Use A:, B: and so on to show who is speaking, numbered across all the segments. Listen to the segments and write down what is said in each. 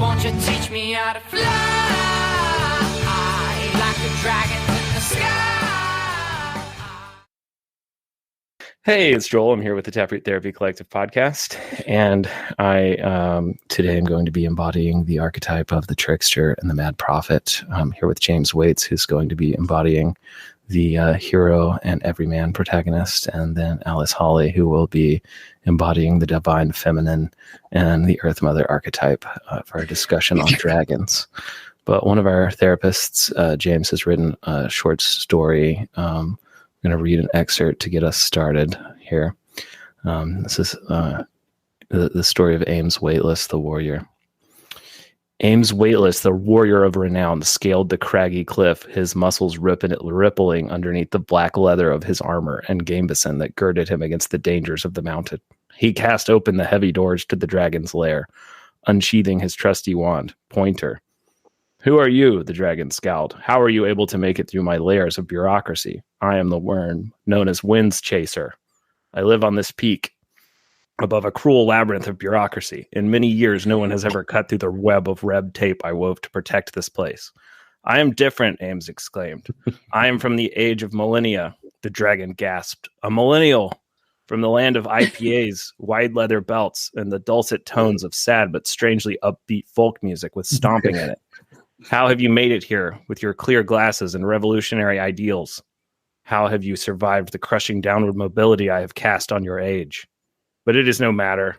A: Won't you teach me how to fly like the dragons in the sky?
B: Hey, it's Joel. I'm here with the Taproot Therapy Collective podcast, and I today am going to be embodying the archetype of the trickster and the mad prophet. I'm here with James Waits, who's going to be embodying the hero and everyman protagonist, and then Alice Hawley, who will be embodying the divine feminine and the Earth Mother archetype for our discussion on dragons. But one of our therapists, James, has written a short story. I'm going to read an excerpt to get us started here. This is the story of Ames Weightless, the warrior. Ames Weightless, the warrior of renown, scaled the craggy cliff, his muscles rippling underneath the black leather of his armor and gambeson that girded him against the dangers of the mountain. He cast open the heavy doors to the dragon's lair, unsheathing his trusty wand, Pointer. "Who are you?" the dragon scowled. "How are you able to make it through my layers of bureaucracy? I am the worm, known as Wind's Chaser. I live on this peak, above a cruel labyrinth of bureaucracy. In many years, no one has ever cut through the web of red tape I wove to protect this place." "I am different," Ames exclaimed. "I am from the age of millennia," the dragon gasped. "A millennial, from the land of IPAs, wide leather belts, and the dulcet tones of sad but strangely upbeat folk music with stomping in it. How have you made it here with your clear glasses and revolutionary ideals? How have you survived the crushing downward mobility I have cast on your age? But it is no matter.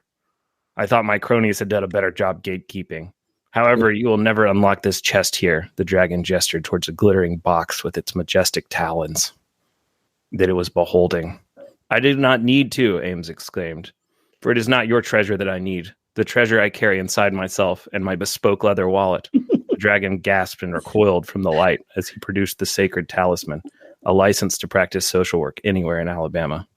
B: I thought my cronies had done a better job gatekeeping. However, you will never unlock this chest here." The dragon gestured towards a glittering box with its majestic talons that it was beholding. "I did not need to," Ames exclaimed, "for it is not your treasure that I need. The treasure I carry inside myself and my bespoke leather wallet." The dragon gasped and recoiled from the light as he produced the sacred talisman, a license to practice social work anywhere in Alabama.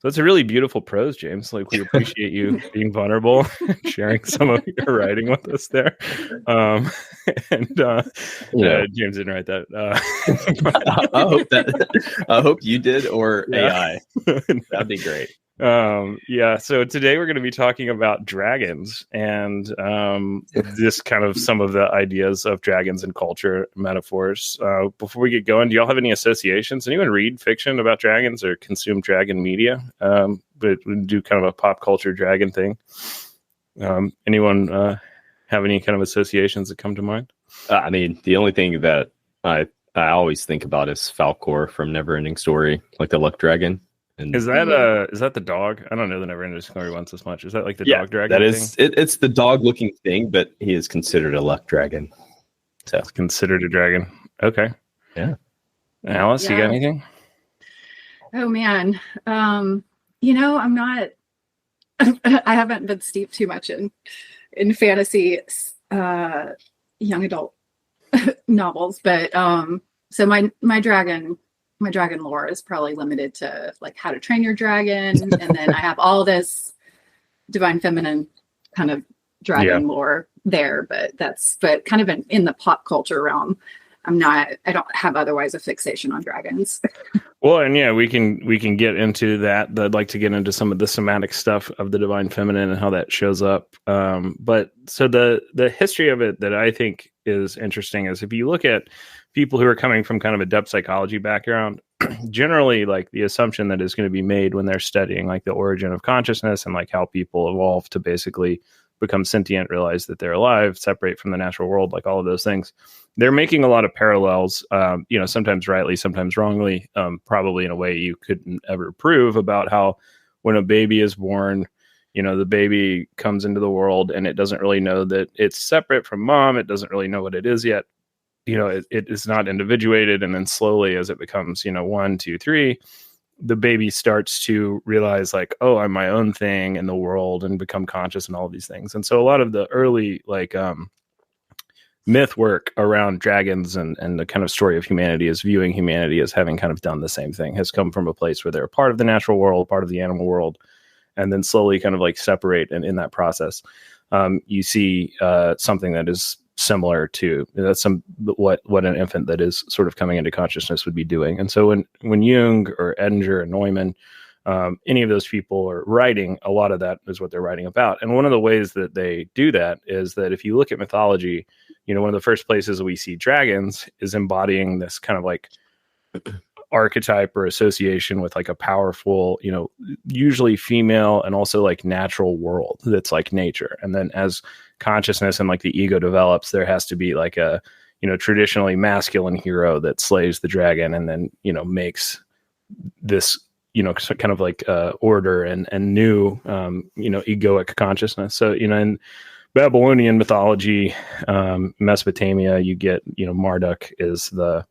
B: So it's a really beautiful prose, James. Like, we appreciate you being vulnerable, sharing some of your writing with us there. James didn't write that.
C: I hope you did, or AI. That'd be great.
B: So today we're going to be talking about dragons and this kind of some of the ideas of dragons and culture metaphors. Before we get going, do y'all have any associations? Anyone read fiction about dragons or consume dragon media? But we do kind of a pop culture dragon thing. Anyone have any kind of associations that come to mind?
C: I mean, the only thing that I always think about is Falcor from Neverending Story, like the luck dragon. And
B: is that the dog? I don't know the Neverending Story once as much. Is that like the dog dragon?
C: That is it's the dog looking thing, but he is considered a luck dragon. So
B: it's considered a dragon. Okay.
C: Yeah.
B: Alice, you got anything?
D: Oh man. I'm not I haven't been steeped too much in fantasy young adult novels, but so my dragon lore is probably limited to like How to Train Your Dragon, and then I have all this divine feminine kind of dragon lore there, but kind of in the pop culture realm. I don't have otherwise a fixation on dragons.
B: Well, and we can get into that. I'd like to get into some of the somatic stuff of the divine feminine and how that shows up. But so the history of it that I think is interesting is if you look at people who are coming from kind of a depth psychology background, generally like the assumption that is going to be made when they're studying like the origin of consciousness and like how people evolve to basically become sentient, realize that they're alive, separate from the natural world, like all of those things. They're making a lot of parallels, sometimes rightly, sometimes wrongly, probably in a way you couldn't ever prove, about how when a baby is born, the baby comes into the world and it doesn't really know that it's separate from mom. It doesn't really know what it is yet. It is not individuated. And then slowly as it becomes, 1, 2, 3, the baby starts to realize like, oh, I'm my own thing in the world and become conscious and all of these things. And so a lot of the early myth work around dragons and the kind of story of humanity is viewing humanity as having kind of done the same thing, has come from a place where they're a part of the natural world, part of the animal world, and then slowly kind of like separate. And in that process, you see something that is similar to what an infant that is sort of coming into consciousness would be doing. And so when Jung or Edinger and Neumann any of those people are writing, a lot of that is what they're writing about. And one of the ways that they do that is that if you look at mythology, one of the first places we see dragons is embodying this kind of like archetype or association with like a powerful, usually female and also like natural world that's like nature. And then as consciousness and like the ego develops, there has to be like a, traditionally masculine hero that slays the dragon and then, makes this, kind of like order and new, egoic consciousness. So, in Babylonian mythology, Mesopotamia, you get, Marduk is the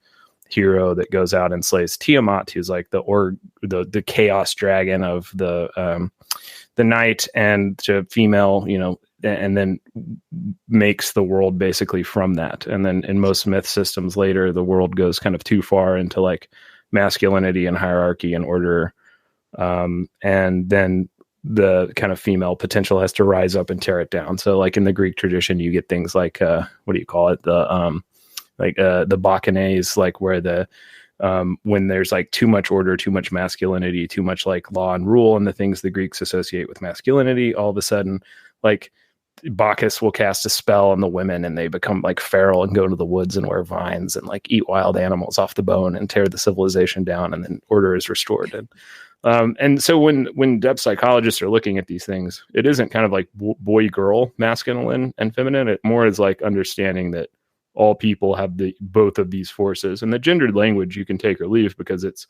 B: hero that goes out and slays Tiamat, who's like the chaos dragon of the night, and to female, and then makes the world basically from that. And then in most myth systems later, the world goes kind of too far into like masculinity and hierarchy and order, and then the kind of female potential has to rise up and tear it down. So like in the Greek tradition, you get things like what do you call it, the Bacchanals, like where the when there's like too much order, too much masculinity, too much like law and rule and the things the Greeks associate with masculinity, all of a sudden like Bacchus will cast a spell on the women and they become like feral and go to the woods and wear vines and like eat wild animals off the bone and tear the civilization down, and then order is restored. And so when depth psychologists are looking at these things, it isn't kind of like boy girl, masculine and feminine. It more is like understanding that all people have both of these forces, and the gendered language you can take or leave because it's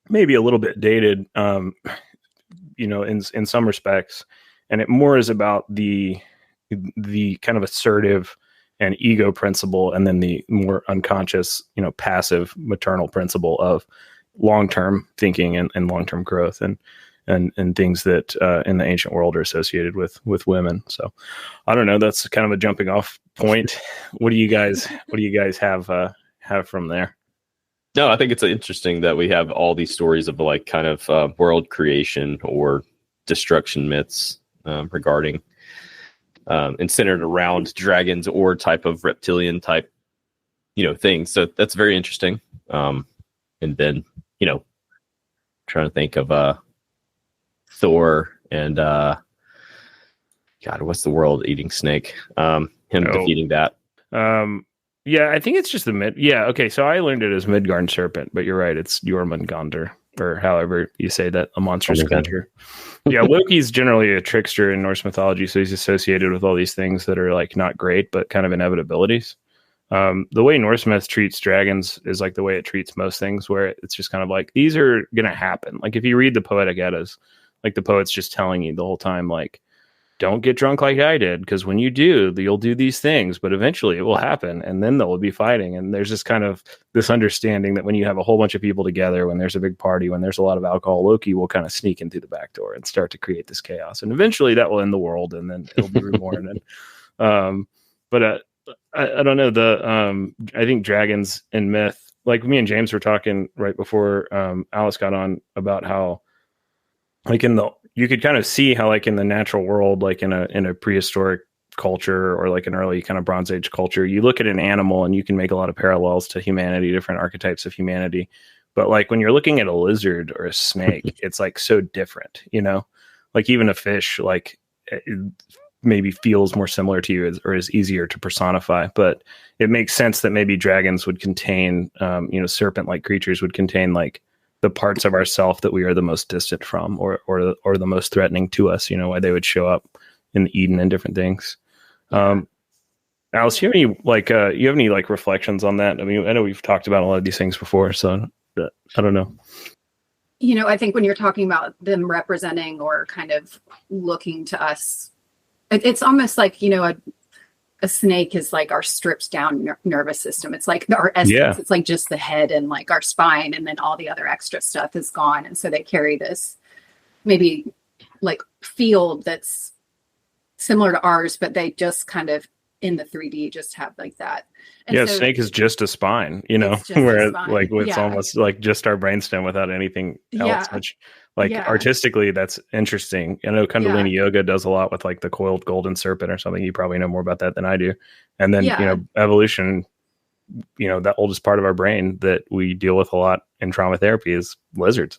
B: maybe a little bit dated, in some respects. And it more is about the kind of assertive and ego principle, and then the more unconscious, passive maternal principle of long-term thinking and long-term growth and things that in the ancient world are associated with women. So I don't know. That's kind of a jumping off point. What do you guys have from there?
C: No, I think it's interesting that we have all these stories of like kind of world creation or destruction myths regarding and centered around dragons or type of reptilian type, things. So that's very interesting. And then, trying to think of Thor and God, what's the world eating snake? Him defeating that.
B: Yeah, I think it's just the mid. Yeah, okay. So I learned it as Midgard serpent, but you're right. It's Jormungandr, or however you say that, a monstrous creature. Yeah, Loki's generally a trickster in Norse mythology, so he's associated with all these things that are like not great, but kind of inevitabilities. The way Norse myth treats dragons is like the way it treats most things, where it's just kind of like, these are going to happen. Like if you read the Poetic Eddas, like the poet's just telling you the whole time, like, don't get drunk like I did, because when you do, you'll do these things, but eventually it will happen, and then they'll be fighting. And there's just kind of this understanding that when you have a whole bunch of people together, when there's a big party, when there's a lot of alcohol, Loki will kind of sneak in through the back door and start to create this chaos. And eventually that will end the world, and then it'll be reborn. But I don't know. I think dragons in myth, like me and James were talking right before Alice got on, about how like you could kind of see how like in the natural world, like in a prehistoric culture or like an early kind of Bronze Age culture, you look at an animal and you can make a lot of parallels to humanity, different archetypes of humanity. But like when you're looking at a lizard or a snake, it's like so different, like even a fish, like it maybe feels more similar to you or is easier to personify. But it makes sense that maybe dragons would contain, serpent-like creatures would contain like the parts of ourself that we are the most distant from, or the most threatening to us, why they would show up in Eden and different things. Alice, do you have any reflections on that? I mean, I know we've talked about a lot of these things before, so I don't know.
D: I think when you're talking about them representing or kind of looking to us, it's almost like, a snake is like our stripped down nervous system. It's like our essence. Yeah. It's like just the head and like our spine, and then all the other extra stuff is gone. And so they carry this maybe like field that's similar to ours, but they just kind of in the 3D just have like that. And
B: so snake is just a spine, where like it's almost like just our brainstem without anything else, which artistically that's interesting. I know Kundalini yoga does a lot with like the coiled golden serpent or something. You probably know more about that than I do. And then, evolution, the oldest part of our brain that we deal with a lot in trauma therapy is lizards,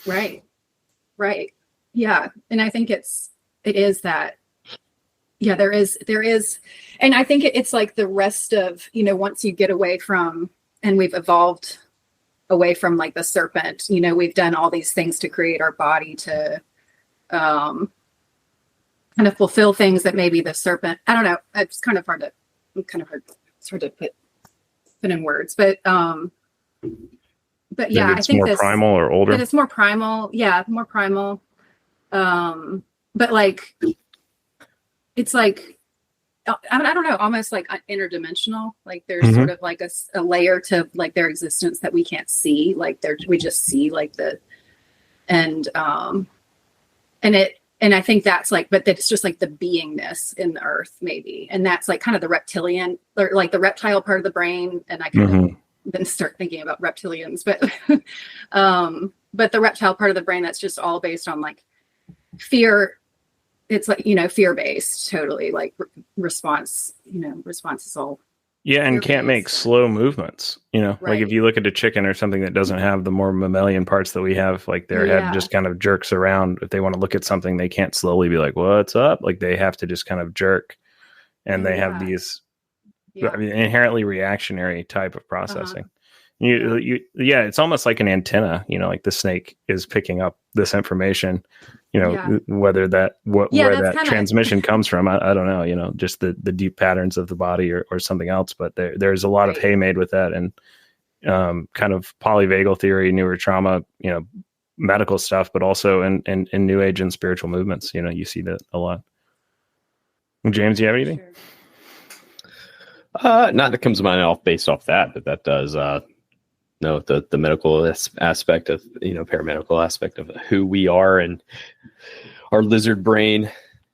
D: Right. Right. Yeah. And I think it is that, yeah, there is, and I think it's like the rest of, once you get away from, and we've evolved away from like the serpent, we've done all these things to create our body to kind of fulfill things that maybe the serpent, I don't know. It's hard to put in words, but yeah,
B: Maybe
D: I
B: it's
D: think
B: more primal or older.
D: that it's more primal. Yeah. More primal. But like, it's like, I don't know, almost like interdimensional. Like there's sort of like a layer to like their existence that we can't see. Like we just see like and I think that's like, but that's just like the beingness in the earth maybe. And that's like kind of the reptilian or like the reptile part of the brain. And I can then start thinking about reptilians, but the reptile part of the brain, that's just all based on like fear. It's like, fear-based, totally like response is all.
B: Yeah. And can't make slow movements,
D: Right.
B: like if you look at a chicken or something that doesn't have the more mammalian parts that we have, like their head just kind of jerks around. If they want to look at something, they can't slowly be like, what's up? Like they have to just kind of jerk, and they have these inherently reactionary type of processing. It's almost like an antenna, like the snake is picking up this information, whether that where that transmission comes from, I don't know, just the deep patterns of the body or something else. But there's a lot of hay made with that, and kind of polyvagal theory, newer trauma, medical stuff, but also in new age and spiritual movements, you see that a lot. James, do you have anything?
C: Not that comes to mind based off that, but that does no, the medical aspect of, paramedical aspect of who we are and our lizard brain.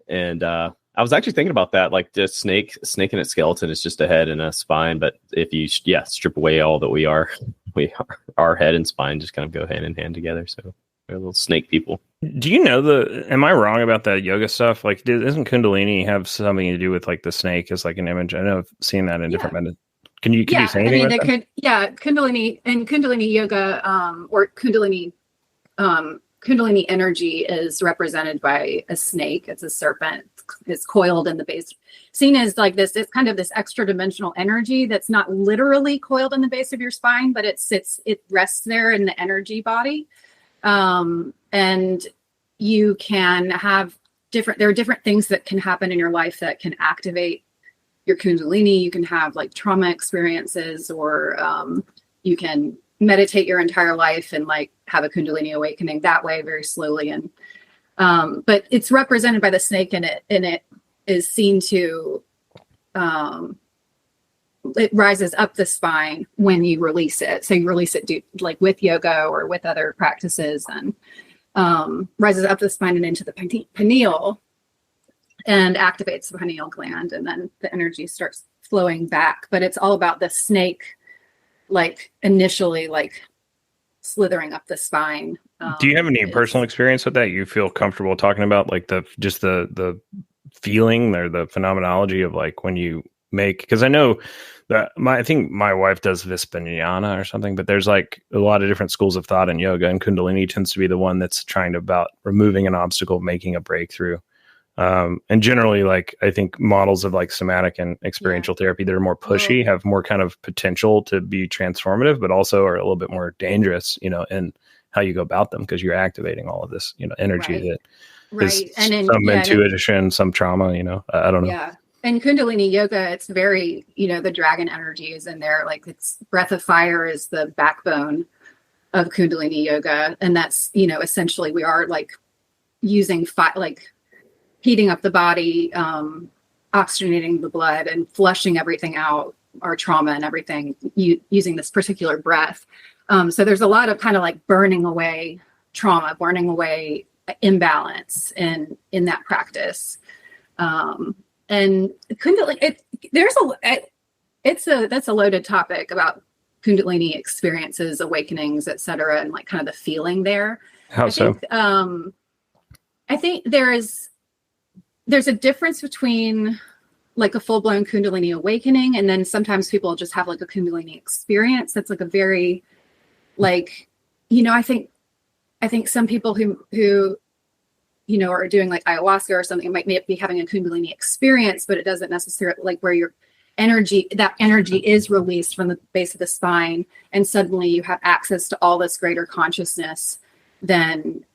C: And I was actually thinking about that, like the snake and its skeleton is just a head and a spine. But if you strip away all that we are, our head and spine just kind of go hand in hand together. So we're little snake people.
B: Do you know am I wrong about that yoga stuff? Like, doesn't Kundalini have something to do with like the snake as like an image? I know I've seen that in different methods. Can you say anything about that? Kundalini and Kundalini yoga, or Kundalini energy is represented by a snake. It's a serpent. It's coiled in the base, seen as like this. It's kind of this extra dimensional energy that's not literally coiled in the base of your spine, but it rests there in the energy body. And you can have there are different things that can happen in your life that can activate your Kundalini. You can have like trauma experiences, or you can meditate your entire life and like have a Kundalini awakening that way, very slowly. And but it's represented by the snake, and it is seen to it rises up the spine when you release it. So you release it like with yoga or with other practices, and rises up the spine and into the pineal, and activates the pineal gland, and then the energy starts flowing back. But it's all about the snake, like initially, like slithering up the spine. Do you have any personal experience with that? You feel comfortable talking about like the feeling or the phenomenology of like when you make? Because I know that I think my wife does Vispanyana or something, but there's like a lot of different schools of thought in yoga, and Kundalini tends to be the one that's trying to about removing an obstacle, making a breakthrough. And generally, like, I think models of like somatic and experiential therapy that are more pushy have more kind of potential to be transformative, but also are a little bit more dangerous, in how you go about them, because you're activating all of this, energy that is some intuition, some trauma, I don't know.
D: Yeah. And Kundalini yoga, it's very, the dragon energy is in there. Like, it's breath of fire is the backbone of Kundalini yoga. And that's, essentially we are like using like heating up the body, oxygenating the blood and flushing everything out, our trauma and everything, using this particular breath. So there's a lot of kind of like burning away trauma, burning away imbalance in that practice. And Kundalini, that's a loaded topic about Kundalini experiences, awakenings, etc., and like kind of the feeling there.
B: How so?
D: I think there's a difference between like a full-blown Kundalini awakening, and then sometimes people just have like a Kundalini experience that's like a very, like, I think I think some people who are doing like ayahuasca or something might be having a Kundalini experience, but it doesn't necessarily like where your energy is released from the base of the spine, and suddenly you have access to all this greater consciousness than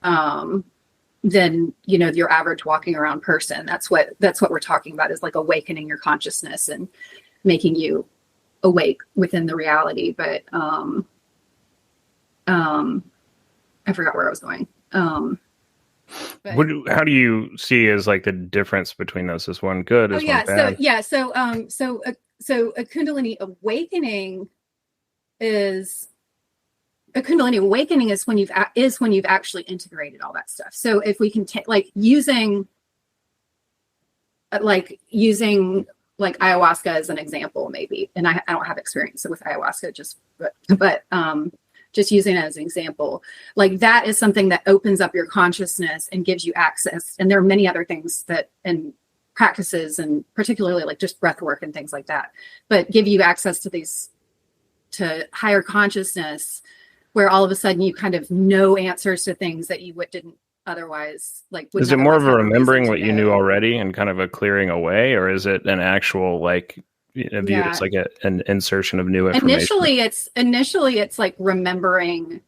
D: your average walking around person. That's what we're talking about, is like awakening your consciousness and making you awake within the reality. But I forgot where I was going. But,
B: How do you see as like the difference between those? Is one good? Is one bad?
D: So a Kundalini awakening is when you've actually integrated all that stuff. So if we can take using ayahuasca as an example, maybe, and I don't have experience with ayahuasca, just using it as an example, like that is something that opens up your consciousness and gives you access. And there are many other things and practices, and particularly like just breath work and things like that, but give you access to higher consciousness, where all of a sudden you kind of know answers to things that you didn't otherwise like.
B: Is it more of a remembering what you knew already and kind of a clearing away, or is it an actual like view it's like an insertion of new information?
D: Initially it's like remembering,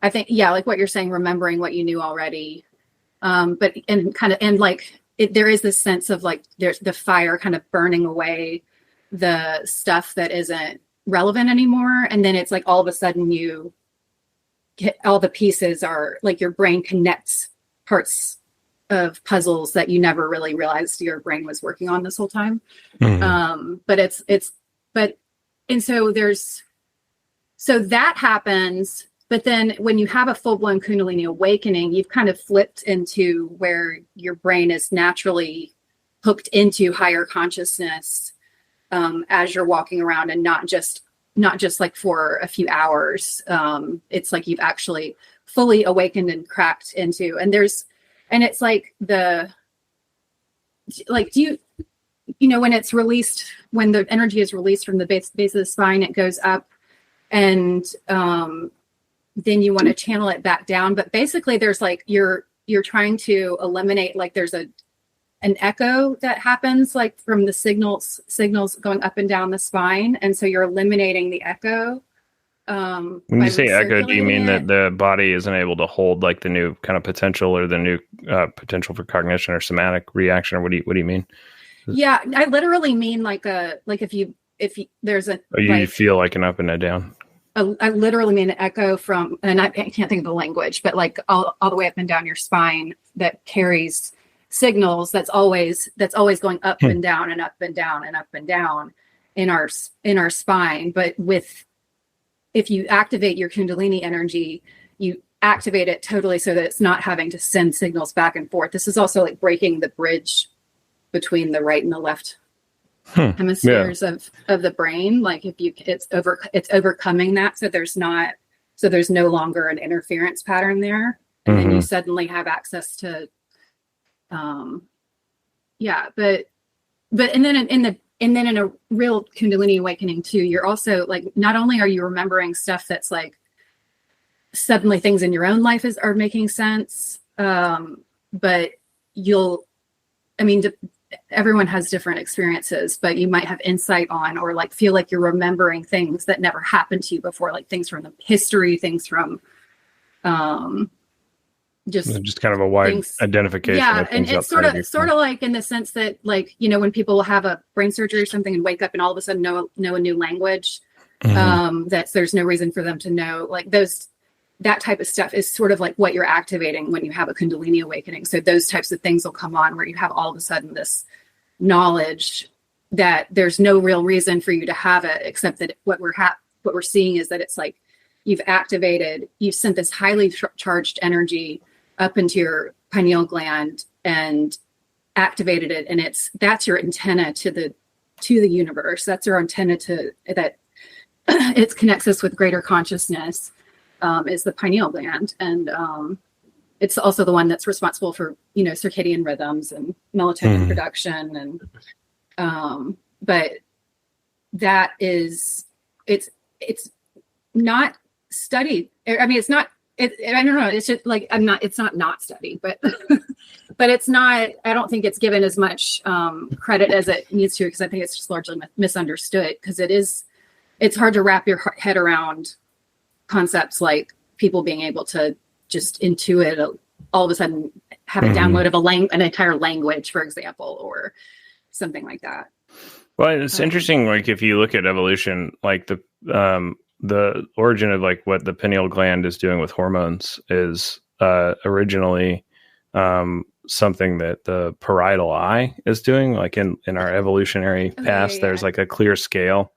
D: I think, like what you're saying, remembering what you knew already. But there is this sense of like there's the fire kind of burning away the stuff that isn't relevant anymore, and then it's like all of a sudden you get all the pieces are like your brain connects parts of puzzles that you never really realized your brain was working on this whole time. Mm-hmm. So that happens. But then when you have a full-blown Kundalini awakening, you've kind of flipped into where your brain is naturally hooked into higher consciousness as you're walking around, and not just like for a few hours. It's like you've actually fully awakened and cracked into, and it's like when it's released, when the energy is released from the base of the spine, it goes up, and then you want to channel it back down. But basically there's like, you're trying to eliminate, like there's an echo that happens like from the signals going up and down the spine. And so you're eliminating the echo.
B: When you say echo, do you mean that the body isn't able to hold like the new kind of potential, or the new potential for cognition or somatic reaction, or what do you mean?
D: Yeah, I literally mean like if there's a,
B: you feel like an up and a down.
D: I literally mean an echo from, and I can't think of the language, but like all the way up and down your spine that carries signals. That's always going up and down and up and down and up and down in our spine. But if you activate your Kundalini energy, you activate it totally so that it's not having to send signals back and forth. This is also like breaking the bridge between the right and the left hemispheres of the brain. Like it's overcoming that. So there's no longer an interference pattern there. And then you suddenly have access to, and then in a real Kundalini awakening too, you're also like, not only are you remembering stuff that's like suddenly things in your own life are making sense, but everyone has different experiences, but you might have insight on, or like feel like you're remembering things that never happened to you before, like things from the history, things from just kind of a wide identification. Yeah, and it's sort of like in the sense that, like, when people have a brain surgery or something and wake up and all of a sudden know a new language, that there's no reason for them to know, like that type of stuff is sort of like what you're activating when you have a Kundalini awakening. So those types of things will come on where you have all of a sudden this knowledge that there's no real reason for you to have it, except that what we're seeing is that it's like you've sent this highly charged energy up into your pineal gland and activated it, and that's your antenna to the universe. That's your antenna that it connects us with greater consciousness. Is the pineal gland, and it's also the one that's responsible for circadian rhythms and melatonin production, and but that is it's not studied. I mean, I don't know. It's just like, it's not studied, but, but it's not, I don't think it's given as much credit as it needs to, because I think it's just largely misunderstood, because it's hard to wrap your head around concepts like people being able to just intuit all of a sudden have a download of an entire language, for example, or something like that.
B: Well, it's interesting. Like if you look at evolution, like the origin of like what the pineal gland is doing with hormones is originally something that the parietal eye is doing. Like in our evolutionary past, there's like a clear scale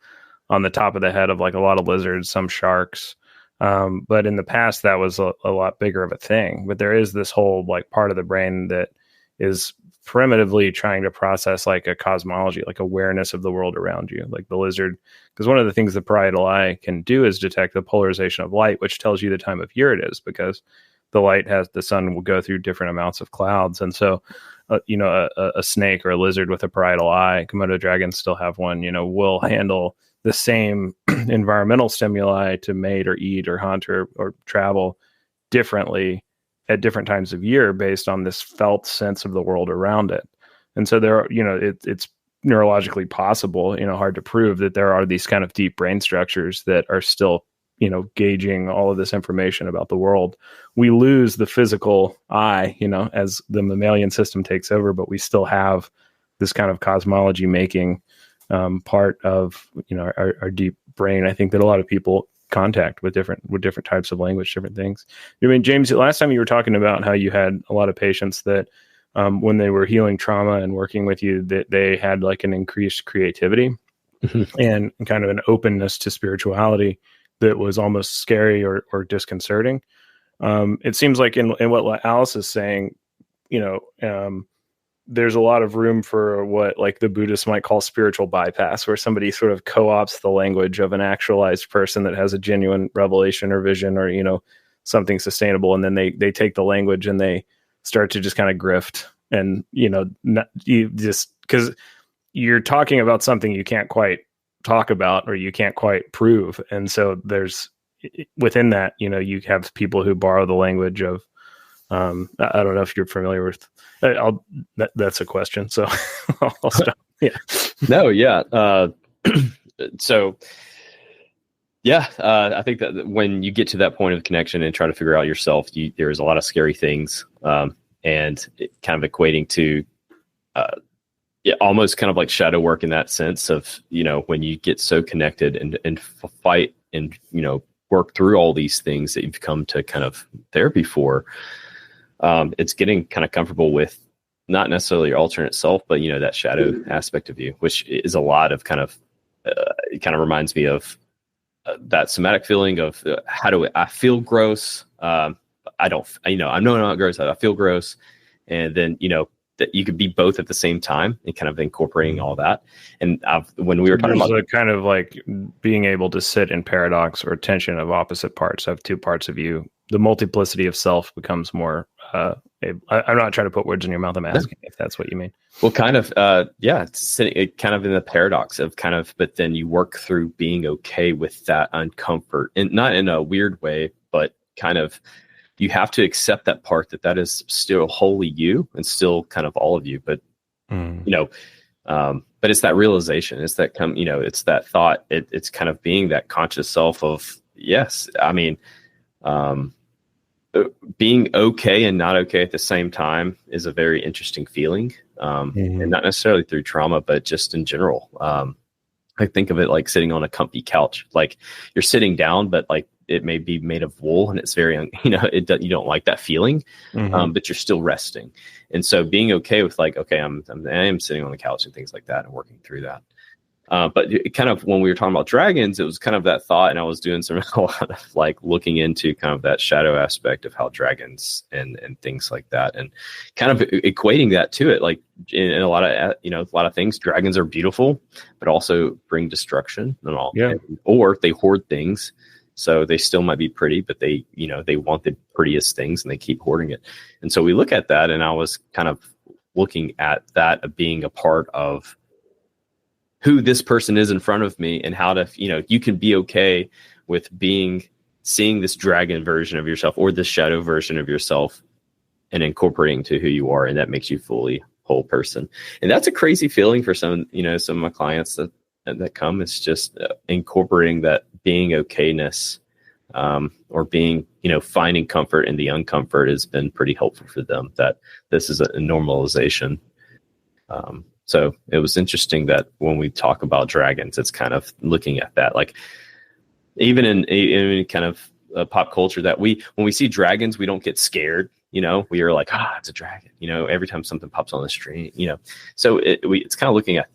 B: on the top of the head of like a lot of lizards, some sharks. But in the past, that was a lot bigger of a thing. But there is this whole like part of the brain that is primitively trying to process like a cosmology, like awareness of the world around you, like the lizard. Because one of the things the parietal eye can do is detect the polarization of light, which tells you the time of year it is, because the sun will go through different amounts of clouds. And so, a snake or a lizard with a parietal eye, Komodo dragons still have one, will handle the same environmental stimuli to mate or eat or hunt or travel differently at different times of year based on this felt sense of the world around it. And so there are, it's neurologically possible, hard to prove, that there are these kind of deep brain structures that are still, gauging all of this information about the world. We lose the physical eye, as the mammalian system takes over, but we still have this kind of cosmology making part of, our deep brain. I think that a lot of people contact with different types of language, different things. I mean, James, last time you were talking about how you had a lot of patients that when they were healing trauma and working with you, that they had like an increased creativity and kind of an openness to spirituality that was almost scary or disconcerting. It seems like in what Alice is saying, there's a lot of room for what like the Buddhists might call spiritual bypass, where somebody sort of co-opts the language of an actualized person that has a genuine revelation or vision or, something sustainable. And then they take the language and they start to just kind of grift and, you just, because you're talking about something you can't quite talk about or you can't quite prove. And so there's within that, you have people who borrow the language of, I don't know if you're familiar with, that's a question. So I'll stop. Yeah.
C: No. Yeah. So yeah, I think that when you get to that point of connection and try to figure out yourself, there's a lot of scary things, and it kind of equating to, almost kind of like shadow work in that sense of, when you get so connected and fight and, work through all these things that you've come to kind of therapy for, it's getting kind of comfortable with not necessarily your alternate self, but, that shadow aspect of you, which is a lot of kind of, it kind of reminds me of that somatic feeling of how do I feel gross? I don't, I'm not gross. I feel gross. And then, that you could be both at the same time and kind of incorporating all that. And when we were talking about
B: kind of like being able to sit in paradox or tension of opposite parts, have two parts of you, the multiplicity of self becomes more, I'm not trying to put words in your mouth. I'm asking if that's what you mean. Well,
C: kind of, sitting kind of in the paradox of kind of, but then you work through being okay with that uncomfort, and not in a weird way, but kind of, you have to accept that part that is still wholly you and still kind of all of you. But, but it's that realization, it's that it's that thought, it's kind of being that conscious self of, yes, I mean, being okay and not okay at the same time is a very interesting feeling. And not necessarily through trauma, but just in general. I think of it like sitting on a comfy couch, like you're sitting down, but like it may be made of wool and it's very, you don't like that feeling, but you're still resting. And so being okay with like, okay, I am sitting on the couch and things like that and working through that. But it kind of, when we were talking about dragons, it was kind of that thought, and I was doing a lot of like looking into kind of that shadow aspect of how dragons and things like that, and kind of equating that to it. Like in a lot of things, dragons are beautiful, but also bring destruction and all.
B: Yeah.
C: Or they hoard things. So they still might be pretty, but they want the prettiest things and they keep hoarding it. And so we look at that, and I was kind of looking at that of being a part of who this person is in front of me, and how to, you can be okay with being seeing this dragon version of yourself or this shadow version of yourself and incorporating to who you are. And that makes you fully whole person. And that's a crazy feeling for some of my clients that come. It's just incorporating that being okayness, or being, finding comfort in the uncomfort has been pretty helpful for them, that this is a normalization. So it was interesting that when we talk about dragons, it's kind of looking at that, like even in kind of pop culture, that when we see dragons, we don't get scared. We are like, it's a dragon, every time something pops on the screen, so it's kind of looking at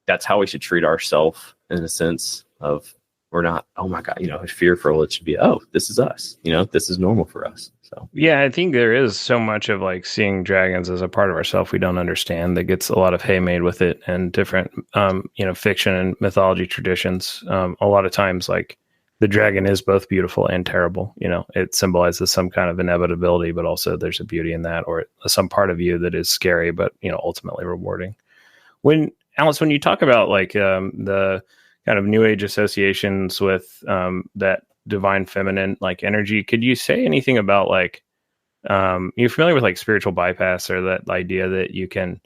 C: that's how we should treat ourselves, in a sense of, we're not, oh my God, fearful. It should be, this is us, this is normal for us. So,
B: yeah, I think there is so much of like seeing dragons as a part of ourselves we don't understand, that gets a lot of hay made with it, and different, fiction and mythology traditions. A lot of times, like, the dragon is both beautiful and terrible. It symbolizes some kind of inevitability, but also there's a beauty in that, or some part of you that is scary, but, ultimately rewarding. Alice, when you talk about like the kind of new age associations with that divine feminine like energy, could you say anything about like, you're familiar with like spiritual bypass, or that idea that you can,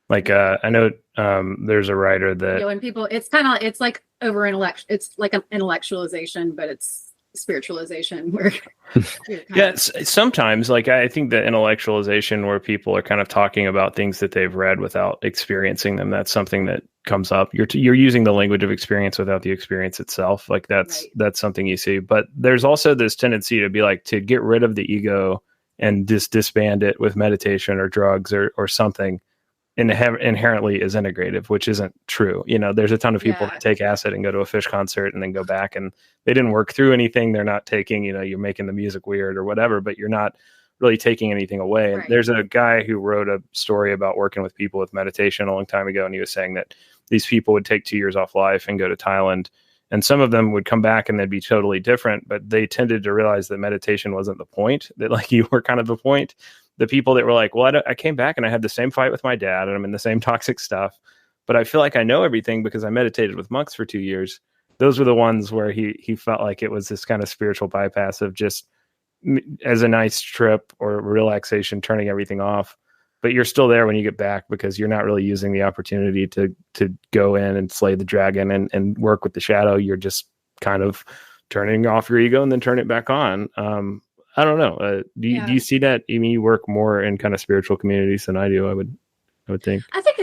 B: like, I know there's a writer that,
D: when people, it's like it's like an intellectualization, but it's spiritualization where
B: sometimes, like, I think the intellectualization where people are kind of talking about things that they've read without experiencing them, that's something that comes up. You're using the language of experience without the experience itself. Like that's something you see. But there's also this tendency to be like, to get rid of the ego and just disband it with meditation or drugs or something inherently is integrative, which isn't true. There's a ton of people that take acid and go to a Fish concert and then go back, and they didn't work through anything. They're not taking, you're making the music weird or whatever, but you're not really taking anything away. Right. And there's a guy who wrote a story about working with people with meditation a long time ago. And he was saying that these people would take 2 years off life and go to Thailand, and some of them would come back and they'd be totally different, but they tended to realize that meditation wasn't the point, that like you were kind of the point. The people that were like, well, I came back and I had the same fight with my dad and I'm in the same toxic stuff, but I feel like I know everything because I meditated with monks for 2 years. Those were the ones where he felt like it was this kind of spiritual bypass of just as a nice trip or relaxation, turning everything off. But you're still there when you get back because you're not really using the opportunity to go in and slay the dragon and work with the shadow. You're just kind of turning off your ego and then turn it back on. I don't know. Do you see that? I mean, you work more in kind of spiritual communities than I do, I would think. I think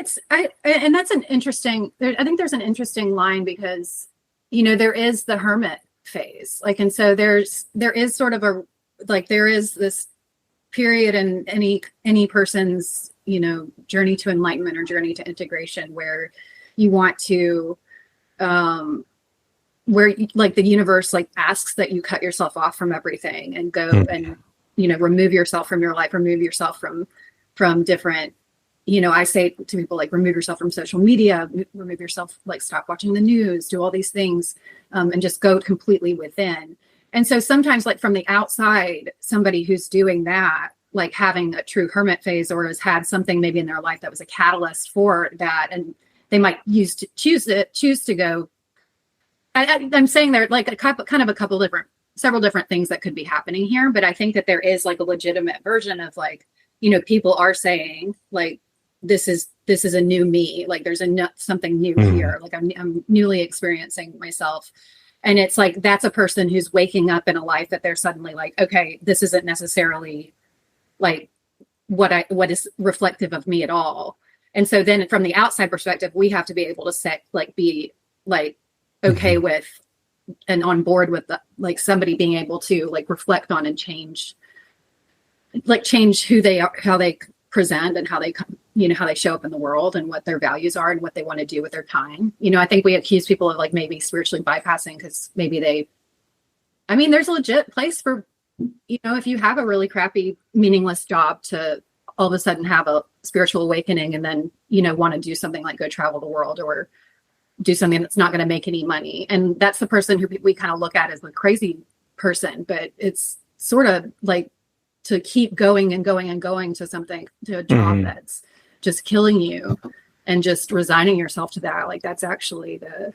D: and that's an interesting, I think there's an interesting line because, there is the hermit phase. Like, and so there is sort of there is this period in any person's, journey to enlightenment or journey to integration where you want to, where like the universe like asks that you cut yourself off from everything and go and remove yourself from your life, remove yourself from different, I say to people like remove yourself from social media, remove yourself, like stop watching the news, do all these things, and just go completely within. And so sometimes like from the outside, somebody who's doing that, like having a true hermit phase or has had something maybe in their life that was a catalyst for that, and they might choose to go. I'm saying there like several different things that could be happening here, but I think that there is like a legitimate version of like, people are saying like, this is a new me. Like there's something new here. Like I'm newly experiencing myself. And it's like, that's a person who's waking up in a life that they're suddenly like, okay, this isn't necessarily like what is reflective of me at all. And so then from the outside perspective, we have to be able to be like, okay with and on board with like somebody being able to like reflect on and change who they are, how they present and how they how they show up in the world and what their values are and what they want to do with their time. I think we accuse people of like maybe spiritually bypassing because maybe there's a legit place for, if you have a really crappy, meaningless job to all of a sudden have a spiritual awakening and then, want to do something like go travel the world or do something that's not going to make any money. And that's the person who we kind of look at as the crazy person, but it's sort of like to keep going and going and going to something, to a job that's just killing you and just resigning yourself to that. Like that's actually the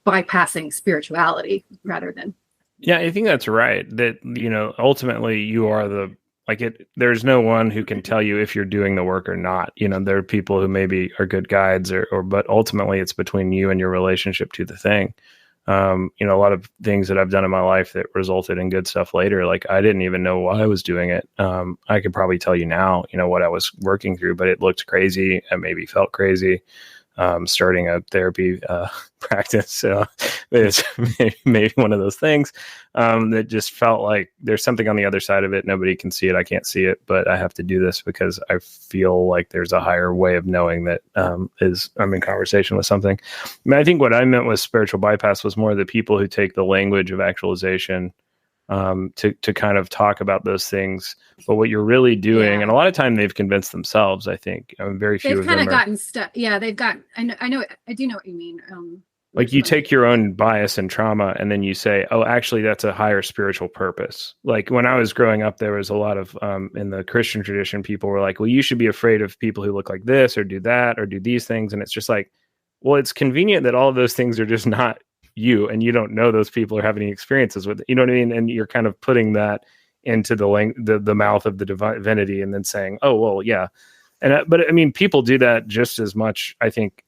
D: bypassing spirituality rather than
B: Yeah, I think that's right. That, ultimately you are there's no one who can tell you if you're doing the work or not. There are people who maybe are good guides but ultimately it's between you and your relationship to the thing. A lot of things that I've done in my life that resulted in good stuff later, like I didn't even know why I was doing it. I could probably tell you now, what I was working through, but it looked crazy and maybe felt crazy. Starting a therapy practice. It's maybe one of those things that just felt like there's something on the other side of it. Nobody can see it. I can't see it, but I have to do this because I feel like there's a higher way of knowing that I'm in conversation with something. I think what I meant with spiritual bypass was more the people who take the language of actualization to kind of talk about those things, but what you're really doing, and a lot of time they've convinced themselves. I think very few
D: they've
B: of them
D: kind of
B: are,
D: gotten stuck. Yeah, they've got. I know. I do know what you mean.
B: like you take your own bias and trauma, and then you say, "Oh, actually, that's a higher spiritual purpose." Like when I was growing up, there was a lot of in the Christian tradition, people were like, "Well, you should be afraid of people who look like this, or do that, or do these things," and it's just like, well, it's convenient that all of those things are just not you, and you don't know those people or have any experiences with it. You know what I mean? And you're kind of putting that into the mouth of the divinity, and then saying, "Oh, well, yeah." And but I mean, people do that just as much. I think,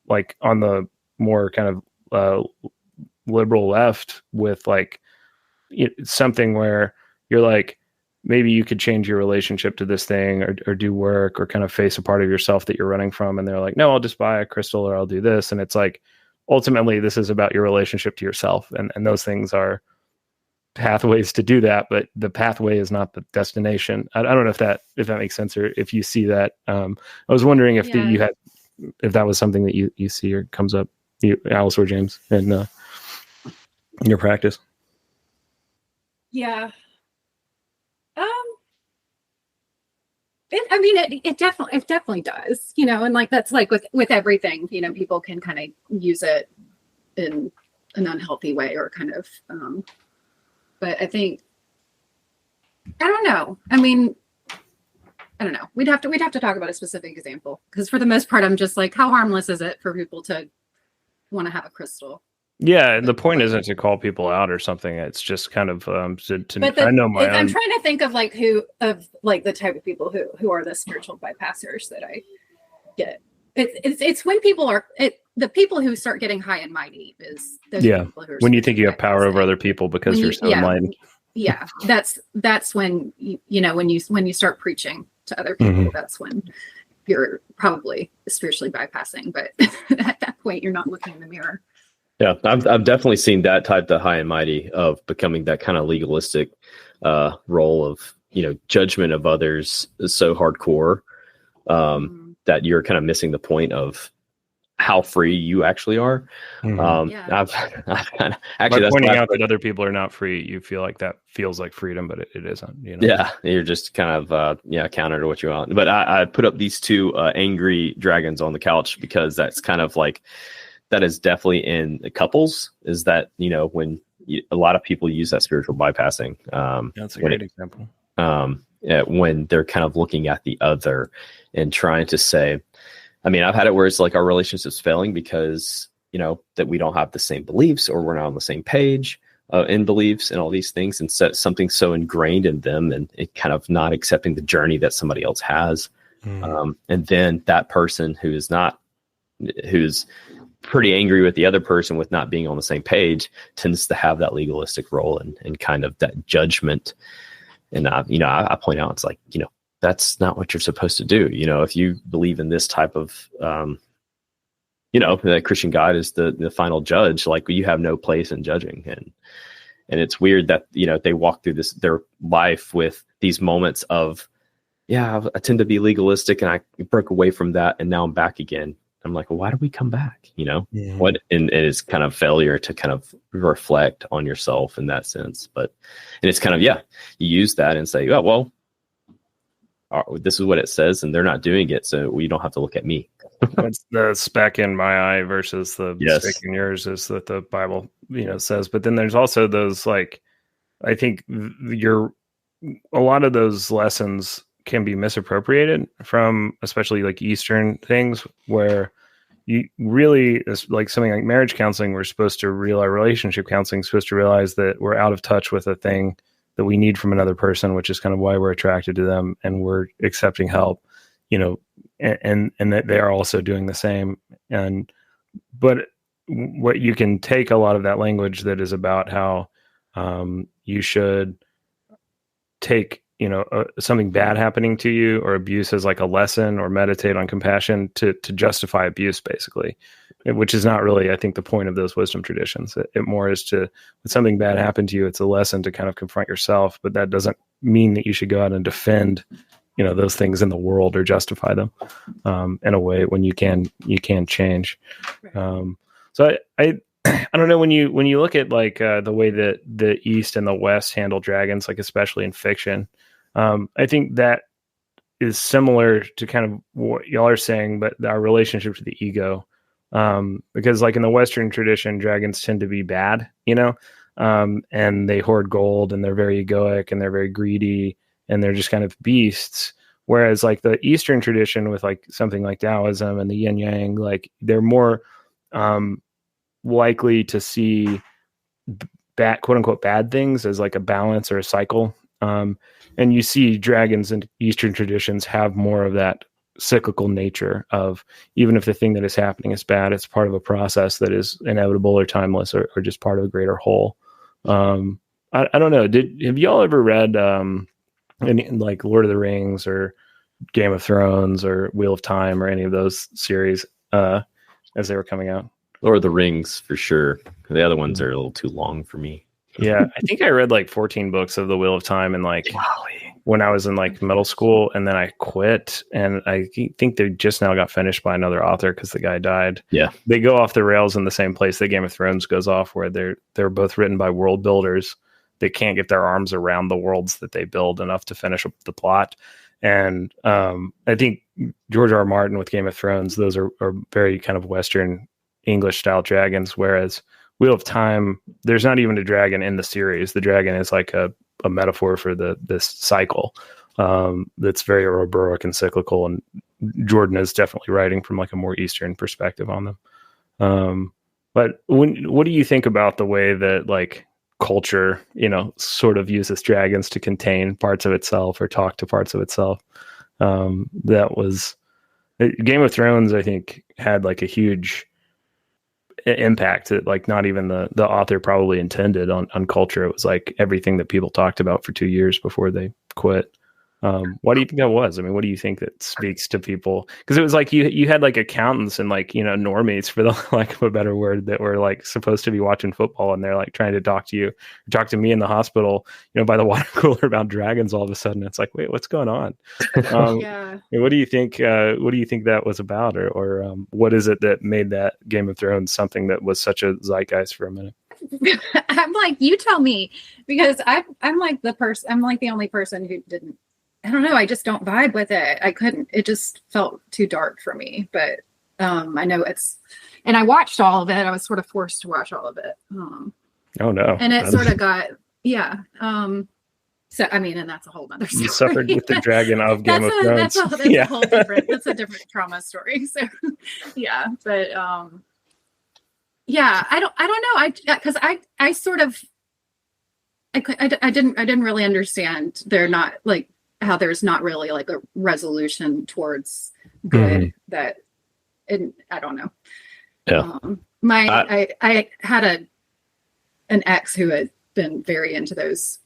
B: like on the more kind of liberal left, with like something where you're like, maybe you could change your relationship to this thing, or do work, or kind of face a part of yourself that you're running from, and they're like, "No, I'll just buy a crystal, or I'll do this," and it's like, ultimately this is about your relationship to yourself, and those things are pathways to do that, but the pathway is not the destination. I don't know if that makes sense, or if you see that. I was wondering if if that was something that you see or comes up, Alice or James, in your practice.
D: Yeah. It definitely does, and like that's like with everything, people can kind of use it in an unhealthy way, or kind of but I think, I don't know. I don't know. We'd have to talk about a specific example, because for the most part I'm just like, how harmless is it for people to want to have a crystal?
B: Yeah, the point isn't to call people out or something. It's just kind of I know my own.
D: I'm trying to think of the type of people who are the spiritual bypassers that I get. It's when people are the people who start getting high and mighty is those people who are,
B: when you think you have power over other people because you're so enlightened.
D: Yeah, that's when when you start preaching to other people, that's when you're probably spiritually bypassing. But at that point, you're not looking in the mirror.
C: Yeah, I've definitely seen that type, the high and mighty, of becoming that kind of legalistic role of, judgment of others is so hardcore that you're kind of missing the point of how free you actually are. I've kind of actually,
B: by pointing out that other people are not free, you feel like that feels like freedom, but it isn't.
C: Yeah, you're just kind of counter to what you want. But I put up these two angry dragons on the couch because that's kind of like, that is definitely in the couples, is that, when a lot of people use that spiritual bypassing.
B: That's a great example.
C: When they're kind of looking at the other and trying to say, I've had it where it's like our relationship's failing because, that we don't have the same beliefs, or we're not on the same page in beliefs and all these things, and something so ingrained in them, and it kind of not accepting the journey that somebody else has. And then that person who's pretty angry with the other person with not being on the same page tends to have that legalistic role and kind of that judgment. And I point out, it's like, that's not what you're supposed to do. If you believe in this type of, that Christian God is the final judge, like, you have no place in judging. And it's weird that, they walk through their life with these moments of, I tend to be legalistic, and I broke away from that, and now I'm back again. I'm like, well, why do we come back? What, and it's kind of failure to kind of reflect on yourself in that sense. And it's kind of, you use that and say, oh, well, this is what it says, and they're not doing it, so we don't have to look at me.
B: That's the speck in my eye versus the speck in yours, is that the Bible, says. But then there's also those, like, I think a lot of those lessons can be misappropriated from, especially like Eastern things, where you really, like something like marriage counseling, we're supposed to realize, relationship counseling, supposed to realize that we're out of touch with a thing that we need from another person, which is kind of why we're attracted to them, and we're accepting help, and that they are also doing the same. But what you can take a lot of that language that is about how you should take something bad happening to you or abuse as like a lesson, or meditate on compassion to justify abuse, basically, which is not really, I think, the point of those wisdom traditions. It more is to, when something bad happened to you, it's a lesson to kind of confront yourself, but that doesn't mean that you should go out and defend those things in the world or justify them in a way when you can change. So I don't know, when you look at like the way that the East and the West handle dragons, like especially in fiction, I think that is similar to kind of what y'all are saying, but our relationship to the ego, because like in the Western tradition, dragons tend to be bad, and they hoard gold, and they're very egoic, and they're very greedy, and they're just kind of beasts. Whereas like the Eastern tradition with like something like Taoism and the yin yang, like they're more likely to see bad, quote unquote, bad things as like a balance or a cycle. And you see dragons in Eastern traditions have more of that cyclical nature of, even if the thing that is happening is bad, it's part of a process that is inevitable or timeless, or just part of a greater whole. I don't know. Have y'all ever read any like Lord of the Rings or Game of Thrones or Wheel of Time or any of those series as they were coming out?
C: Lord of the Rings for sure. The other ones are a little too long for me.
B: Yeah, I think I read like 14 books of the Wheel of Time and like when I was in like middle school, and then I quit, and I think they just now got finished by another author because the guy died.
C: Yeah,
B: they go off the rails in the same place that Game of Thrones goes off, where they're both written by world builders. They can't get their arms around the worlds that they build enough to finish up the plot. And I think George R. Martin with Game of Thrones, those are very kind of Western English style dragons, whereas Wheel of Time, there's not even a dragon in the series. The dragon is like a metaphor for this cycle that's very Ouroboros and cyclical, and Jordan is definitely writing from like a more Eastern perspective on them. But what do you think about the way that like culture, sort of uses dragons to contain parts of itself or talk to parts of itself? That was Game of Thrones, I think, had like a huge impact that like not even the author probably intended on culture. It was like everything that people talked about for 2 years before they quit. Why do you think that was? I mean, what do you think that speaks to people? Because it was like you had like accountants and like normies, for the lack of a better word, that were like supposed to be watching football, and they're like trying to talk to me in the hospital, by the water cooler about dragons. All of a sudden, it's like, wait, what's going on?
D: Yeah.
B: What do you think? What do you think that was about, or what is it that made that Game of Thrones something that was such a zeitgeist for a minute?
D: I'm like, you tell me, because I'm like the only person who didn't. I don't know. I just don't vibe with it. I couldn't. It just felt too dark for me. But I know and I watched all of it. I was sort of forced to watch all of it.
B: Oh no!
D: And it sort of got, yeah. So I mean, and that's a whole other story.
B: You suffered with the dragon of Game of Thrones.
D: That's a whole different. That's a different trauma story. So yeah, but yeah, I don't know. Because I sort of I didn't really understand. They're not like. How there's not really like a resolution towards good that, and I don't know.
C: Yeah.
D: I had an ex who had been very into those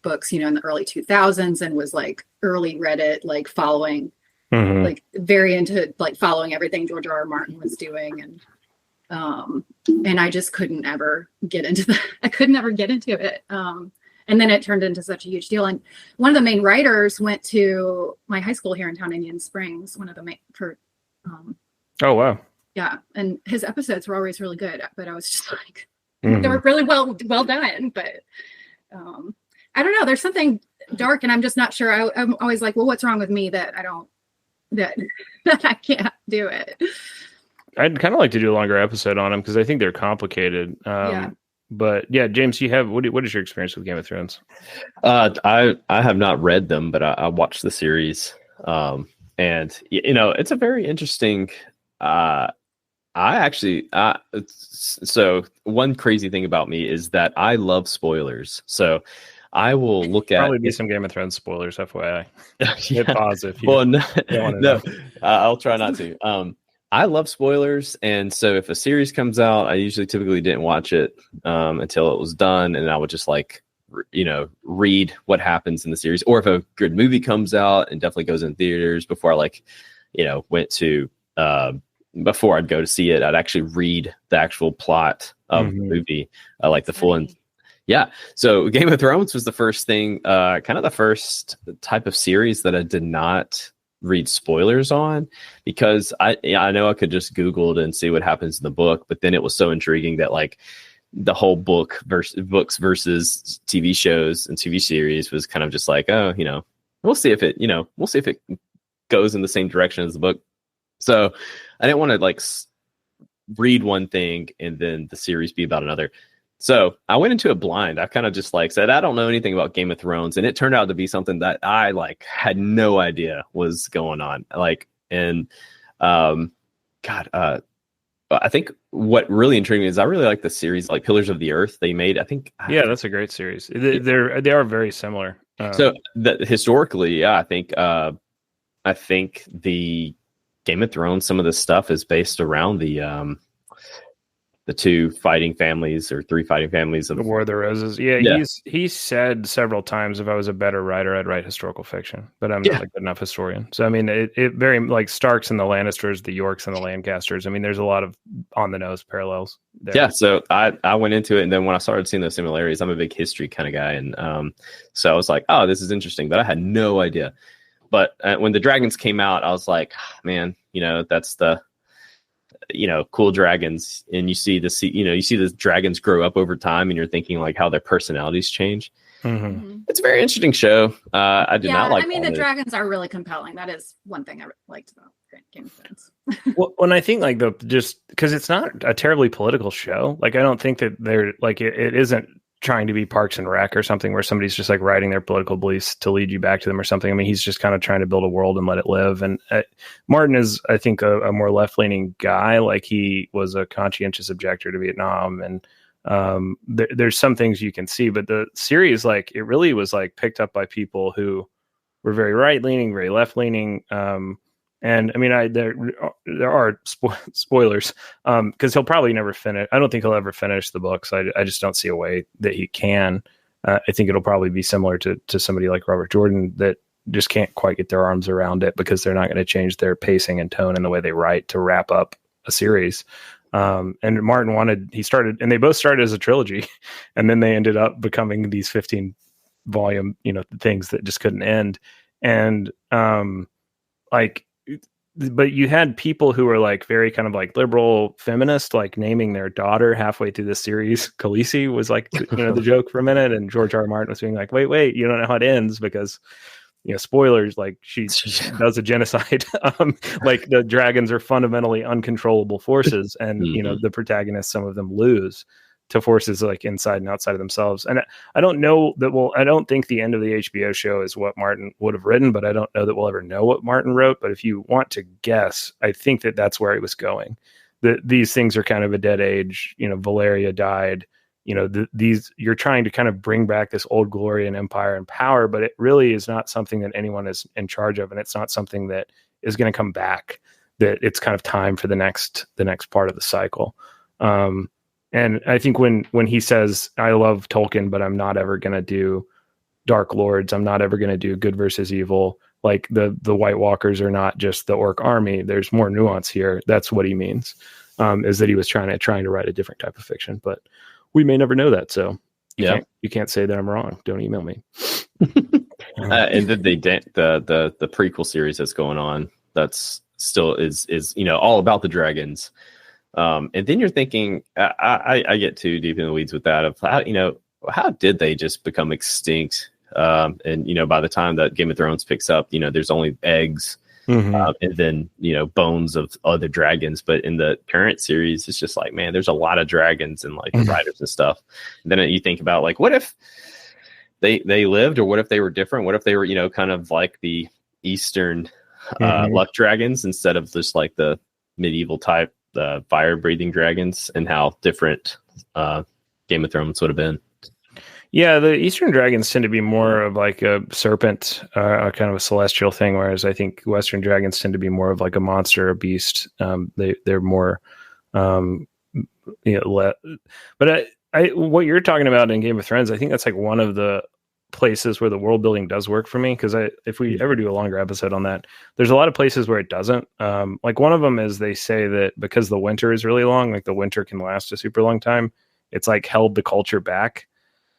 D: books, in the early 2000s, and was like early Reddit, like following, like very into like following everything George R. R. Martin was doing. And I just couldn't ever get into that. I could never get into it. And then it turned into such a huge deal. And one of the main writers went to my high school here in town, Indian Springs. One of the main
B: oh wow,
D: yeah. And his episodes were always really good, but I was just like, they were really well done. But I don't know. There's something dark, and I'm just not sure. I'm always like, well, what's wrong with me that I can't do it?
B: I'd kind of like to do a longer episode on them because I think they're complicated.
D: Yeah.
B: But yeah, James, you have what is your experience with Game of Thrones?
C: I have not read them, but I watched the series, and it's a very interesting I actually, so one crazy thing about me is that I love spoilers. So I will look at
B: Probably be some Game of Thrones spoilers, FYI. Hit
C: yeah.
B: pause if you
C: Well, no,
B: don't want to
C: no,
B: know.
C: I'll try not to. I love spoilers, and so if a series comes out, I usually typically didn't watch it until it was done, and I would just like read what happens in the series, or if a good movie comes out and definitely goes in theaters before I went to before I'd go to see it, I'd actually read the actual plot of the movie, like the full end. Yeah. So Game of Thrones was the first thing, kind of the first type of series that I did not read spoilers on, because I know I could just Google it and see what happens in the book, but then it was so intriguing that like the whole books versus TV shows and TV series was kind of just like, oh, we'll see if it goes in the same direction as the book. So I didn't want to like read one thing and then the series be about another. So I went into it blind. I kind of just like said, I don't know anything about Game of Thrones. And it turned out to be something that I like had no idea was going on. Like, and I think what really intrigued me is I really like the series, like Pillars of the Earth they made. I think.
B: Yeah, that's a great series. They are very similar.
C: So historically, yeah, I think the Game of Thrones, some of the stuff is based around the two fighting families or three fighting families of
B: the War of the Roses. Yeah. He's said several times, if I was a better writer, I'd write historical fiction, but I'm not a good enough historian. So I mean, it very like Starks and the Lannisters, the Yorks and the Lancasters. I mean, there's a lot of on the nose parallels there.
C: Yeah. So I went into it, and then when I started seeing those similarities, I'm a big history kind of guy, and so I was like, oh, this is interesting, but I had no idea. But when the dragons came out, I was like, man, that's the cool dragons, and you see the dragons grow up over time, and you're thinking like how their personalities change. It's a very interesting show. I did not like.
D: I mean, the dragons are really compelling. That is one thing I liked about Game of Thrones.
B: Well, when I think like just because it's not a terribly political show, like I don't think that they're like it isn't trying to be Parks and Rec or something where somebody's just like writing their political beliefs to lead you back to them or something. I mean, he's just kind of trying to build a world and let it live. And Martin is, I think, a more left-leaning guy. Like he was a conscientious objector to Vietnam, and there's some things you can see, but the series, like it really was like picked up by people who were very right-leaning, very left-leaning. And I mean, there are spoilers because he'll probably never finish. I don't think he'll ever finish the books. I just don't see a way that he can. I think it'll probably be similar to somebody like Robert Jordan that just can't quite get their arms around it because they're not going to change their pacing and tone and the way they write to wrap up a series. And Martin started, and they both started as a trilogy, and then they ended up becoming these 15 volume, things that just couldn't end. And but you had people who were like very kind of like liberal feminist, like naming their daughter halfway through the series. Khaleesi was like, the joke for a minute. And George R. R. Martin was being like, wait, you don't know how it ends because, spoilers, like she does a genocide. Like the dragons are fundamentally uncontrollable forces. And, the protagonists, some of them lose to forces like inside and outside of themselves. And I don't know that I don't think the end of the HBO show is what Martin would have written, but I don't know that we'll ever know what Martin wrote. But if you want to guess, I think that that's where he was going. These things are kind of a dead age. Valeria died. You're trying to kind of bring back this old glory and empire and power, but it really is not something that anyone is in charge of. And it's not something that is going to come back, that it's kind of time for the next part of the cycle. And I think when he says, I love Tolkien, but I'm not ever going to do Dark Lords, I'm not ever going to do good versus evil, like the White Walkers are not just the orc army, there's more nuance here. That's what he means, is that he was trying to write a different type of fiction, but we may never know that. So you can't say that I'm wrong. Don't email me.
C: And then the prequel series that's going on, that's still is all about the dragons. And then you're thinking, I get too deep in the weeds with that of how did they just become extinct? And by the time that Game of Thrones picks up, there's only eggs, and then bones of other dragons. But in the current series, it's just like, man, there's a lot of dragons and like the riders and stuff. And then you think about like, what if they lived, or what if they were different? What if they were kind of like the Eastern luck dragons instead of just like the medieval type the fire breathing dragons and how different Game of Thrones would have been.
B: Yeah, the Eastern dragons tend to be more of like a serpent, kind of a celestial thing, whereas I think Western dragons tend to be more of like a monster, a beast. They're more, but what you're talking about in Game of Thrones, I think that's like one of the places where the world building does work for me, because if we ever do a longer episode on that, there's a lot of places where it doesn't. Like one of them is they say that because the winter is really long, like the winter can last a super long time, it's like held the culture back.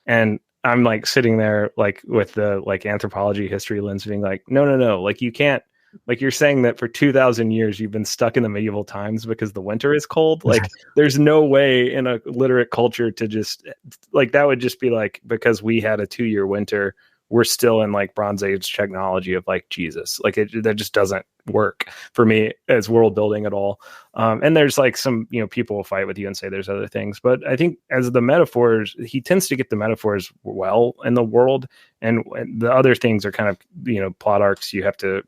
B: And I'm like sitting there like with the like anthropology history lens being like, no, like you can't, like you're saying that for 2,000 years you've been stuck in the medieval times because the winter is cold. Like there's no way in a literate culture to just like, that would just be like, because we had a 2-year winter, we're still in like Bronze Age technology of like Jesus. Like that just doesn't work for me as world building at all. And there's like some, people will fight with you and say there's other things, but I think as the metaphors, he tends to get the metaphors well in the world, and the other things are kind of, plot arcs you have to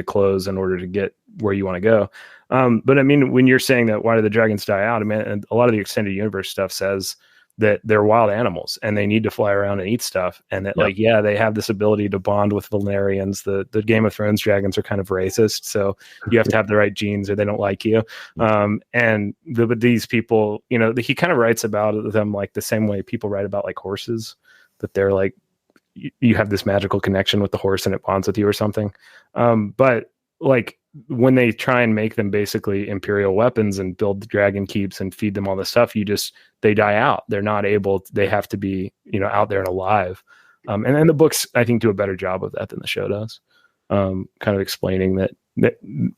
B: close in order to get where you want to go. But I mean, when you're saying that, why do the dragons die out? I mean, a lot of the extended universe stuff says that they're wild animals and they need to fly around and eat stuff. And that they have this ability to bond with Valerians. The Game of Thrones dragons are kind of racist. So you have to have the right genes or they don't like you. But these people, he kind of writes about them like the same way people write about like horses, that they're like, you have this magical connection with the horse and it bonds with you or something. But like when they try and make them basically Imperial weapons and build the dragon keeps and feed them all this stuff, they die out. They're not able, they have to be, out there and alive. And then the books, I think, do a better job of that than the show does. Kind of explaining that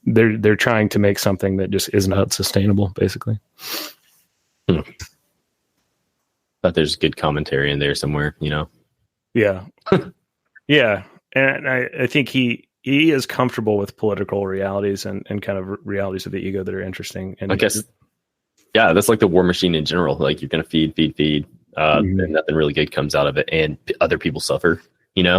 B: they're trying to make something that just is not sustainable, basically.
C: But there's good commentary in there somewhere,
B: Yeah. Yeah. And I think he is comfortable with political realities and kind of realities of the ego that are interesting. And
C: I guess, that's like the war machine in general. Like you're going to feed, and nothing really good comes out of it, and other people suffer, Yeah.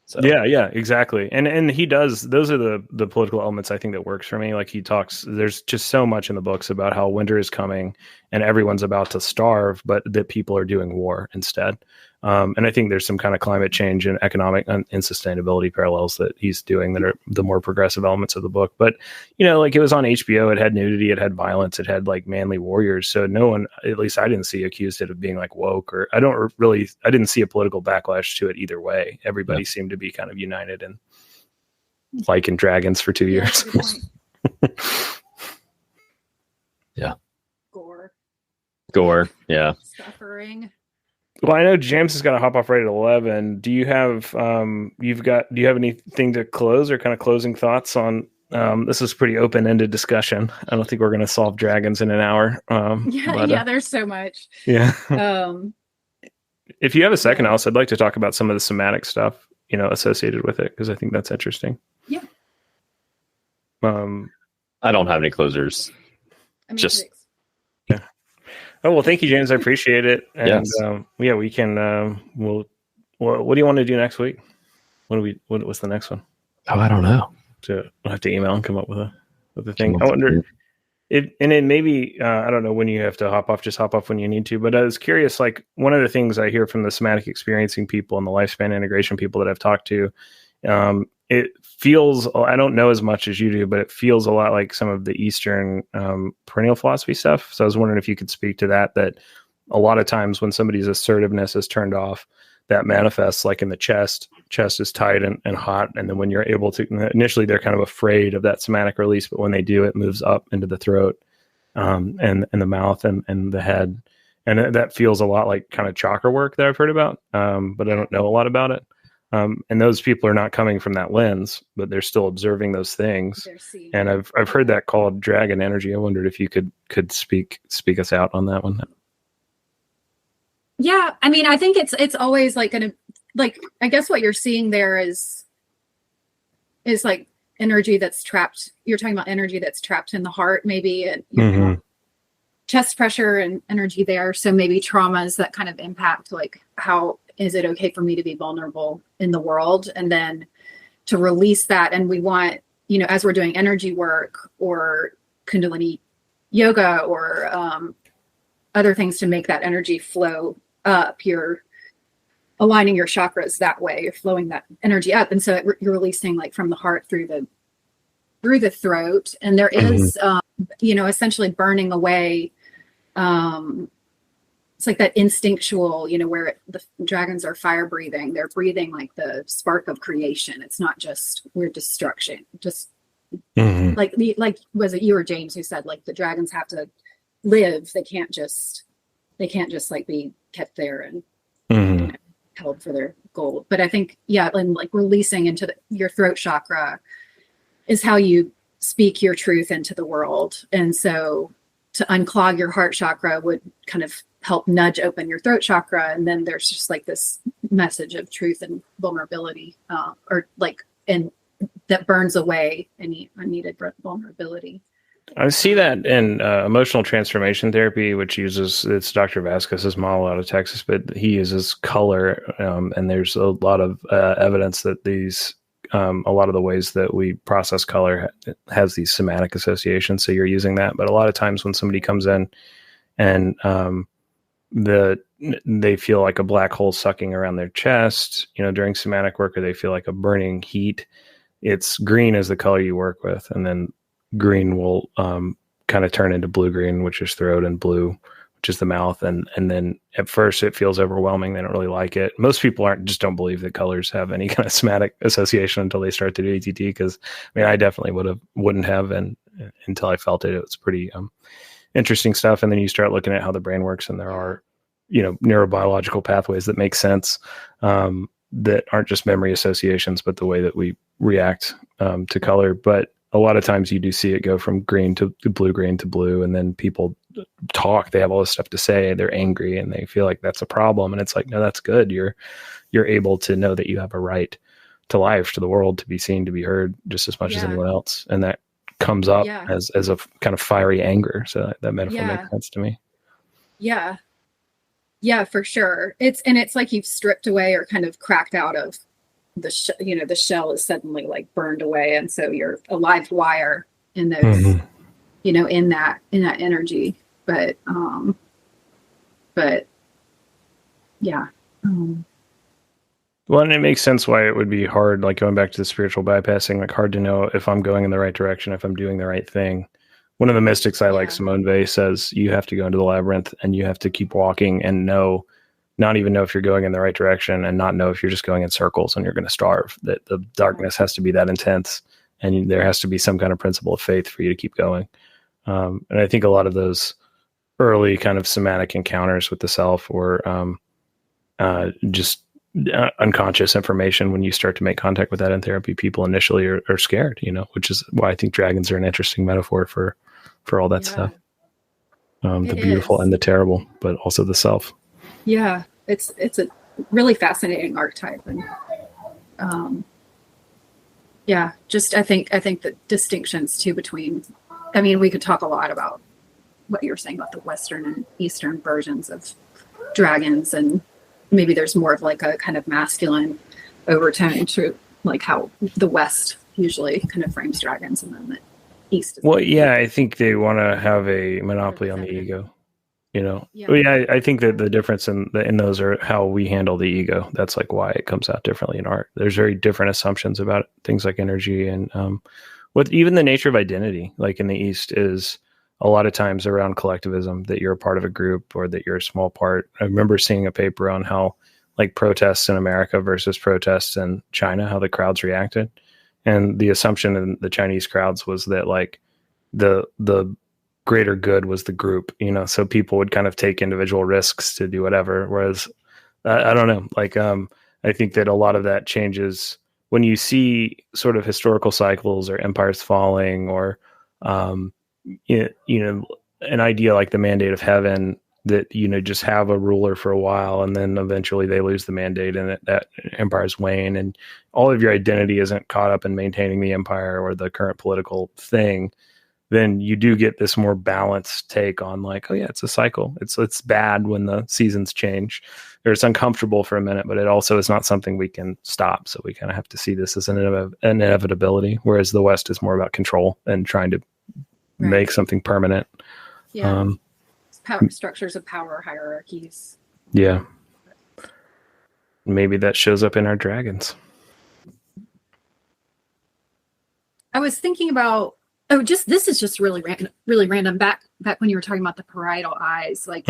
C: So.
B: Yeah, exactly. And he does, those are the political elements I think that works for me. Like he talks, there's just so much in the books about how winter is coming and everyone's about to starve, but that people are doing war instead. And I think there's some kind of climate change and economic insustainability parallels that he's doing that are the more progressive elements of the book. But, like it was on HBO, it had nudity, it had violence, it had like manly warriors. So no one, at least I didn't see, accused it of being like woke, or I didn't see a political backlash to it either way. Everybody seemed to be kind of united and liking dragons for 2 years.
C: Yeah.
D: Gore.
C: Yeah.
D: Suffering.
B: Well, I know James has got to hop off right at 11. Do you have do you have anything to close or kind of closing thoughts on? This is pretty open-ended discussion. I don't think we're going to solve dragons in an hour.
D: There's so much.
B: Yeah. If you have a second, I'd like to talk about some of the somatic stuff, associated with it, because I think that's interesting.
D: Yeah.
C: I don't have any closers. Just.
B: Oh, well, thank you, James. I appreciate it. And
C: yes.
B: We can, what do you want to do next week? What's the next one?
C: Oh, I don't know.
B: So we'll have to email and come up with a thing. I wonder it maybe, I don't know when you have to hop off, just hop off when you need to, but I was curious, like one of the things I hear from the somatic experiencing people and the lifespan integration people that I've talked to, it feels, I don't know as much as you do, but it feels a lot like some of the Eastern perennial philosophy stuff. So I was wondering if you could speak to that a lot of times when somebody's assertiveness is turned off, that manifests like in the chest is tight and hot. And then when you're able to, initially they're kind of afraid of that somatic release, but when they do, it moves up into the throat and the mouth and the head. And that feels a lot like kind of chakra work that I've heard about, but I don't know a lot about it. And those people are not coming from that lens, but they're still observing those things. And I've heard that called dragon energy. I wondered if you could speak us out on that one.
D: Yeah, I mean, I think it's always like I guess what you're seeing there is like energy that's trapped. You're talking about energy that's trapped in the heart, maybe, and chest pressure and energy there. So maybe traumas that kind of impact like how is it okay for me to be vulnerable in the world, and then to release that. And we want, as we're doing energy work or Kundalini yoga or other things to make that energy flow up. You're aligning your chakras that way. You're flowing that energy up, and so you're releasing like from the heart through the throat. And there is, essentially burning away. It's like that instinctual, where the dragons are fire breathing. They're breathing like the spark of creation. It's not just weird destruction. Just like was it you or James who said like the dragons have to live. They can't just like be kept there and held for their gold. But I think and like releasing into your throat chakra is how you speak your truth into the world. And so to unclog your heart chakra would kind of help nudge open your throat chakra. And then there's just like this message of truth and vulnerability, and that burns away any unneeded vulnerability.
B: I see that in emotional transformation therapy, which it's Dr. Vasquez's model out of Texas, but he uses color. And there's a lot of evidence that a lot of the ways that we process color has these somatic associations. So you're using that. But a lot of times when somebody comes in and they feel like a black hole sucking around their chest, during somatic work, or they feel like a burning heat, it's green is the color you work with. And then green will kind of turn into blue-green, which is throat, and blue, which is the mouth. And then at first it feels overwhelming. They don't really like it. Most people just don't believe that colors have any kind of somatic association until they start to do ATT. Because I definitely wouldn't have, and until I felt it. It was pretty interesting stuff. And then you start looking at how the brain works, and there are, neurobiological pathways that make sense, that aren't just memory associations, but the way that we react to color. But a lot of times you do see it go from green to blue-green to blue, and then people talk, they have all this stuff to say, they're angry, and they feel like that's a problem. And it's like, no, that's good. You're able to know that you have a right to life, to the world, to be seen, to be heard just as much as anyone else. And that comes up as a kind of fiery anger. So that metaphor makes sense to me. Yeah.
D: Yeah, for sure. It's like you've stripped away or kind of cracked out of the shell is suddenly like burned away. And so you're a live wire in those, in that energy. But yeah.
B: Well, and it makes sense why it would be hard, like going back to the spiritual bypassing, like hard to know if I'm going in the right direction, if I'm doing the right thing. One of the mystics I like, Simone Weil, says you have to go into the labyrinth and you have to keep walking and not even know if you're going in the right direction, and not know if you're just going in circles and you're going to starve. That the darkness has to be that intense, and there has to be some kind of principle of faith for you to keep going. And I think a lot of those early kind of somatic encounters with the self, or just unconscious information, when you start to make contact with that in therapy, people initially are scared, which is why I think dragons are an interesting metaphor for all that stuff. The beautiful and the terrible, but also the self.
D: Yeah, it's a really fascinating archetype, and I think the distinctions too between, we could talk a lot about what you were saying about the Western and Eastern versions of dragons, and maybe there's more of like a kind of masculine overtone to like how the West usually kind of frames dragons, and then the East.
B: I think they want to have a monopoly on the ego. I think that the difference in those are how we handle the ego. That's like why it comes out differently in art. There's very different assumptions about things like energy, and with even the nature of identity. Like in the East is a lot of times around collectivism, that you're a part of a group or that you're a small part. I remember seeing a paper on how like protests in America versus protests in China, how the crowds reacted. And the assumption in the Chinese crowds was that like the greater good was the group, so people would kind of take individual risks to do whatever. Whereas I don't know, like, I think that a lot of that changes when you see sort of historical cycles or empires falling, or, an idea like the mandate of heaven, that, just have a ruler for a while and then eventually they lose the mandate and that empire's wane, and all of your identity isn't caught up in maintaining the empire or the current political thing. Then you do get this more balanced take on like, oh yeah, it's a cycle. It's bad when the seasons change, or it's uncomfortable for a minute, but it also is not something we can stop. So we kind of have to see this as an inevitability. Whereas the West is more about control and trying to make something permanent.
D: Yeah. Power structures of power hierarchies.
B: Yeah. Maybe that shows up in our dragons.
D: I was thinking about this is just really random. Back when you were talking about the parietal eyes, like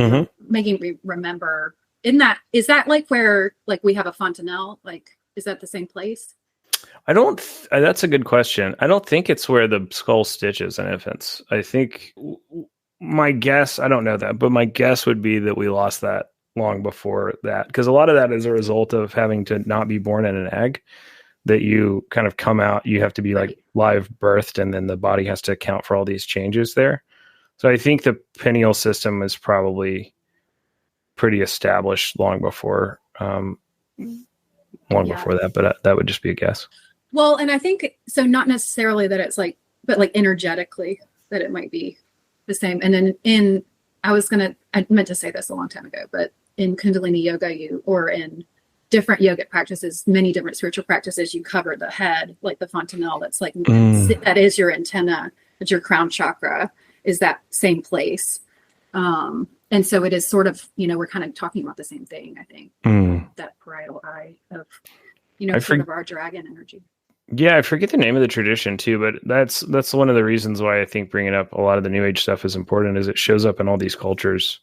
D: making me remember. Is that like where like we have a fontanelle? Like, is that the same place?
B: I don't. That's a good question. I don't think it's where the skull stitches in infants. I think my guess. I don't know that, but my guess would be that we lost that long before that, because a lot of that is a result of having to not be born in an egg. That you kind of come out, you have to be like live birthed, and then the body has to account for all these changes there. So I think the pineal system is probably pretty established long before that, but that would just be a guess.
D: Well, and I think so, not necessarily that it's like, but like energetically that it might be the same. And then I meant to say this a long time ago, but in Kundalini yoga, or in different yogic practices, many different spiritual practices, you cover the head, like the fontanelle. That's like, that is your antenna, that's your crown chakra, is that same place. And so it is sort of, we're kind of talking about the same thing, I think. That parietal eye of, sort of our dragon energy.
B: Yeah, I forget the name of the tradition too, but that's one of the reasons why I think bringing up a lot of the New Age stuff is important, is it shows up in all these cultures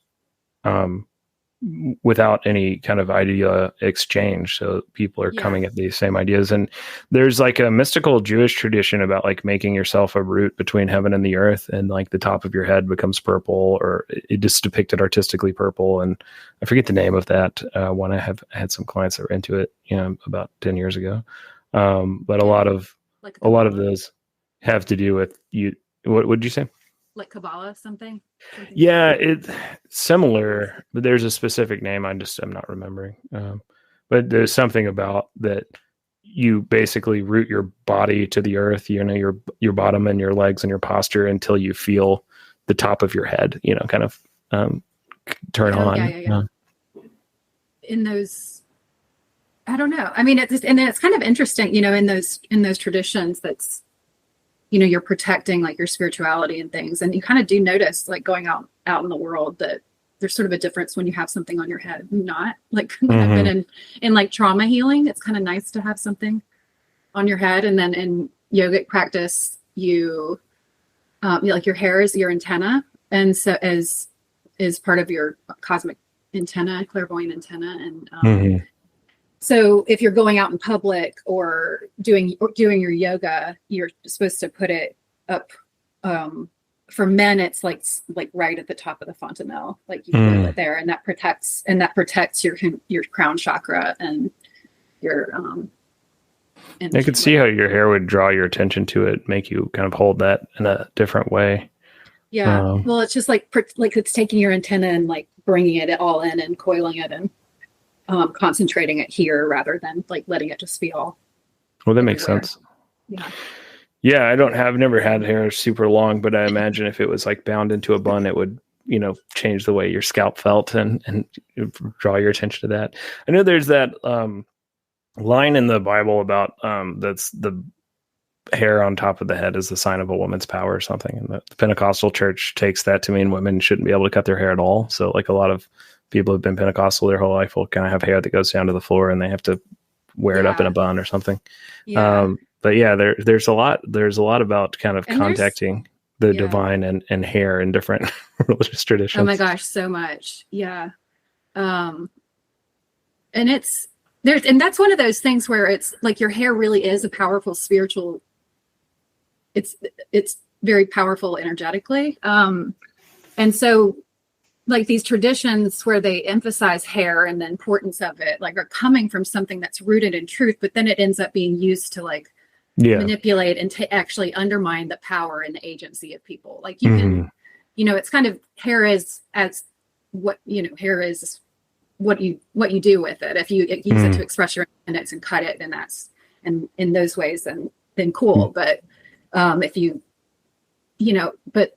B: without any kind of idea exchange. So people are coming at these same ideas. And there's like a mystical Jewish tradition about like making yourself a root between heaven and the earth, and like the top of your head becomes purple, or it just depicted artistically purple. And I forget the name of that one. I had some clients that were into it, about 10 years ago. But a lot of those have to do with you. What would you say?
D: Like Kabbalah, something?
B: Yeah, it's similar, but there's a specific name. I'm not remembering. But there's something about that. You basically root your body to the earth, your bottom and your legs and your posture, until you feel the top of your head, kind of turn on.
D: Yeah. In those, I don't know. I mean, it's kind of interesting, in those traditions, that's, you're protecting like your spirituality and things. And you kind of do notice, like going out in the world, that there's sort of a difference when you have something on your head. Not like I've been in like trauma healing. It's kind of nice to have something on your head. And then in yogic practice, you like your hair is your antenna. And so is part of your cosmic antenna, clairvoyant antenna. And so if you're going out in public or doing your yoga, you're supposed to put it up. For men, it's like right at the top of the fontanelle, like you feel it there, and that protects your crown chakra and your.
B: I could see how your hair would draw your attention to it, make you kind of hold that in a different way.
D: Yeah, well, it's just like it's taking your antenna and like bringing it all in and coiling it and concentrating it here rather than like letting it just be all.
B: Well, that makes sense.
D: Yeah.
B: Yeah, I've never had hair super long, but I imagine if it was like bound into a bun, it would, change the way your scalp felt and draw your attention to that. I know there's that line in the Bible about that's the hair on top of the head is the sign of a woman's power or something. And the Pentecostal church takes that to mean women shouldn't be able to cut their hair at all. So like a lot of people who've been Pentecostal their whole life will kind of have hair that goes down to the floor, and they have to wear it up in a bun or something.
D: Yeah.
B: But yeah, there's a lot about kind of contacting the divine and hair in different religious traditions.
D: Oh my gosh, so much. Yeah. And that's one of those things where it's like your hair really is a powerful spiritual. It's very powerful energetically. And so like these traditions where they emphasize hair and the importance of it, like are coming from something that's rooted in truth, but then it ends up being used to like manipulate and to actually undermine the power and the agency of people. Like you can, it's kind of hair is what you do with it. If you use it to express your independence and cut it, and that's, and in those ways, then cool. But if you, but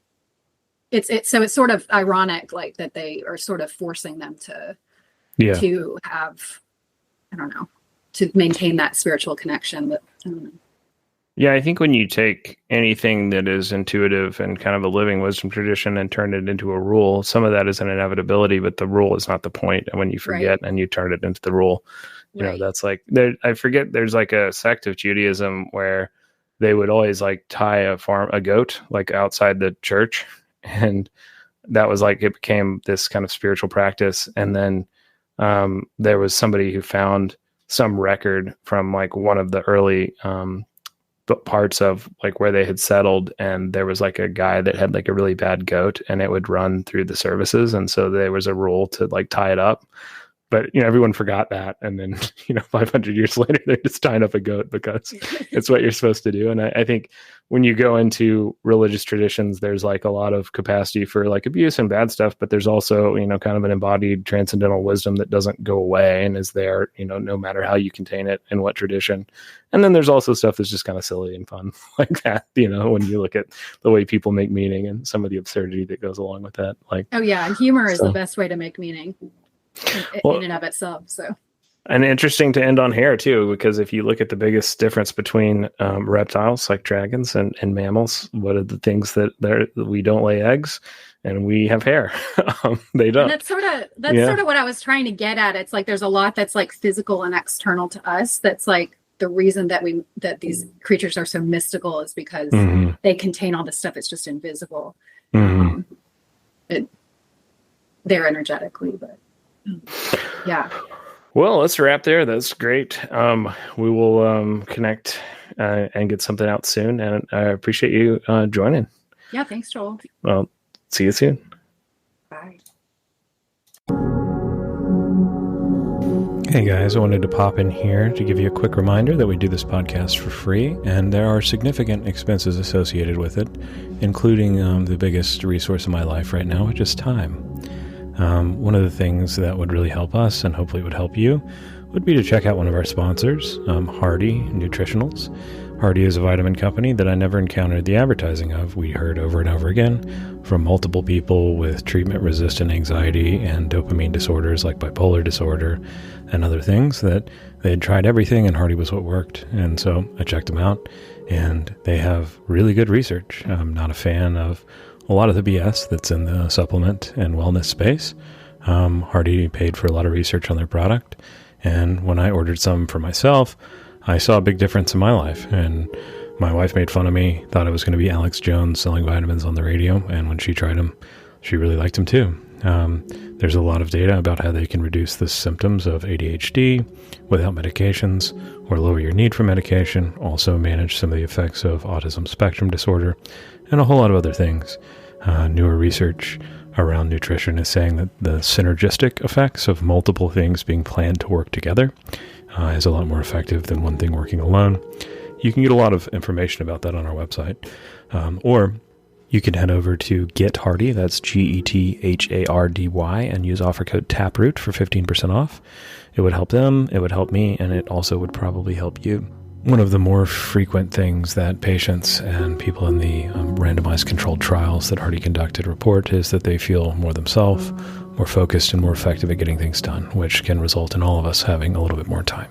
D: it's sort of ironic, like that they are sort of forcing them to have, I don't know, to maintain that spiritual connection. But I don't know.
B: Yeah, I think when you take anything that is intuitive and kind of a living wisdom tradition and turn it into a rule, some of that is an inevitability, but the rule is not the point. And when you forget and you turn it into the rule, you know, that's like, I forget, there's like a sect of Judaism where they would always like tie a goat like outside the church. And that was like, it became this kind of spiritual practice. And then there was somebody who found some record from like one of the early parts of like where they had settled, and there was like a guy that had like a really bad goat and it would run through the services, and so there was a rule to like tie it up. But you know, everyone forgot that, and then 500 years later they're just tying up a goat because it's what you're supposed to do. And I think when you go into religious traditions, there's like a lot of capacity for like abuse and bad stuff, but there's also kind of an embodied transcendental wisdom that doesn't go away and is there no matter how you contain it in what tradition. And then there's also stuff that's just kind of silly and fun like that, when you look at the way people make meaning and some of the absurdity that goes along with that. Like,
D: oh yeah, and humor is the best way to make meaning in and of itself. So,
B: and interesting to end on hair too, because if you look at the biggest difference between reptiles like dragons and mammals, what are the things that we don't lay eggs and we have hair? They don't.
D: And that's sort of what I was trying to get at. It's like there's a lot that's like physical and external to us. That's like the reason that these creatures are so mystical is because they contain all this stuff. It's just invisible. They're energetically, but. Yeah.
B: Well, let's wrap there. That's great. We will connect and get something out soon. And I appreciate you joining.
D: Yeah. Thanks, Joel.
B: Well, see you soon.
D: Bye.
B: Hey guys, I wanted to pop in here to give you a quick reminder that we do this podcast for free, and there are significant expenses associated with it, including the biggest resource in my life right now, which is time. One of the things that would really help us, and hopefully would help you, would be to check out one of our sponsors, Hardy Nutritionals. Hardy is a vitamin company that I never encountered the advertising of. We heard over and over again from multiple people with treatment-resistant anxiety and dopamine disorders like bipolar disorder and other things that they had tried everything and Hardy was what worked. And so I checked them out, and they have really good research. I'm not a fan of a lot of the BS that's in the supplement and wellness space. Hardy paid for a lot of research on their product. And when I ordered some for myself, I saw a big difference in my life. And my wife made fun of me, thought I was going to be Alex Jones selling vitamins on the radio. And when she tried them, she really liked them too. There's a lot of data about how they can reduce the symptoms of ADHD without medications or lower your need for medication, also manage some of the effects of autism spectrum disorder, and a whole lot of other things. Newer research around nutrition is saying that the synergistic effects of multiple things being planned to work together is a lot more effective than one thing working alone. You can get a lot of information about that on our website. Or you can head over to Get Hardy, that's GETHARDY, and use offer code TAPROOT for 15% off. It would help them, it would help me, and it also would probably help you. One of the more frequent things that patients and people in the randomized controlled trials that Hardy conducted report is that they feel more themselves, more focused, and more effective at getting things done, which can result in all of us having a little bit more time.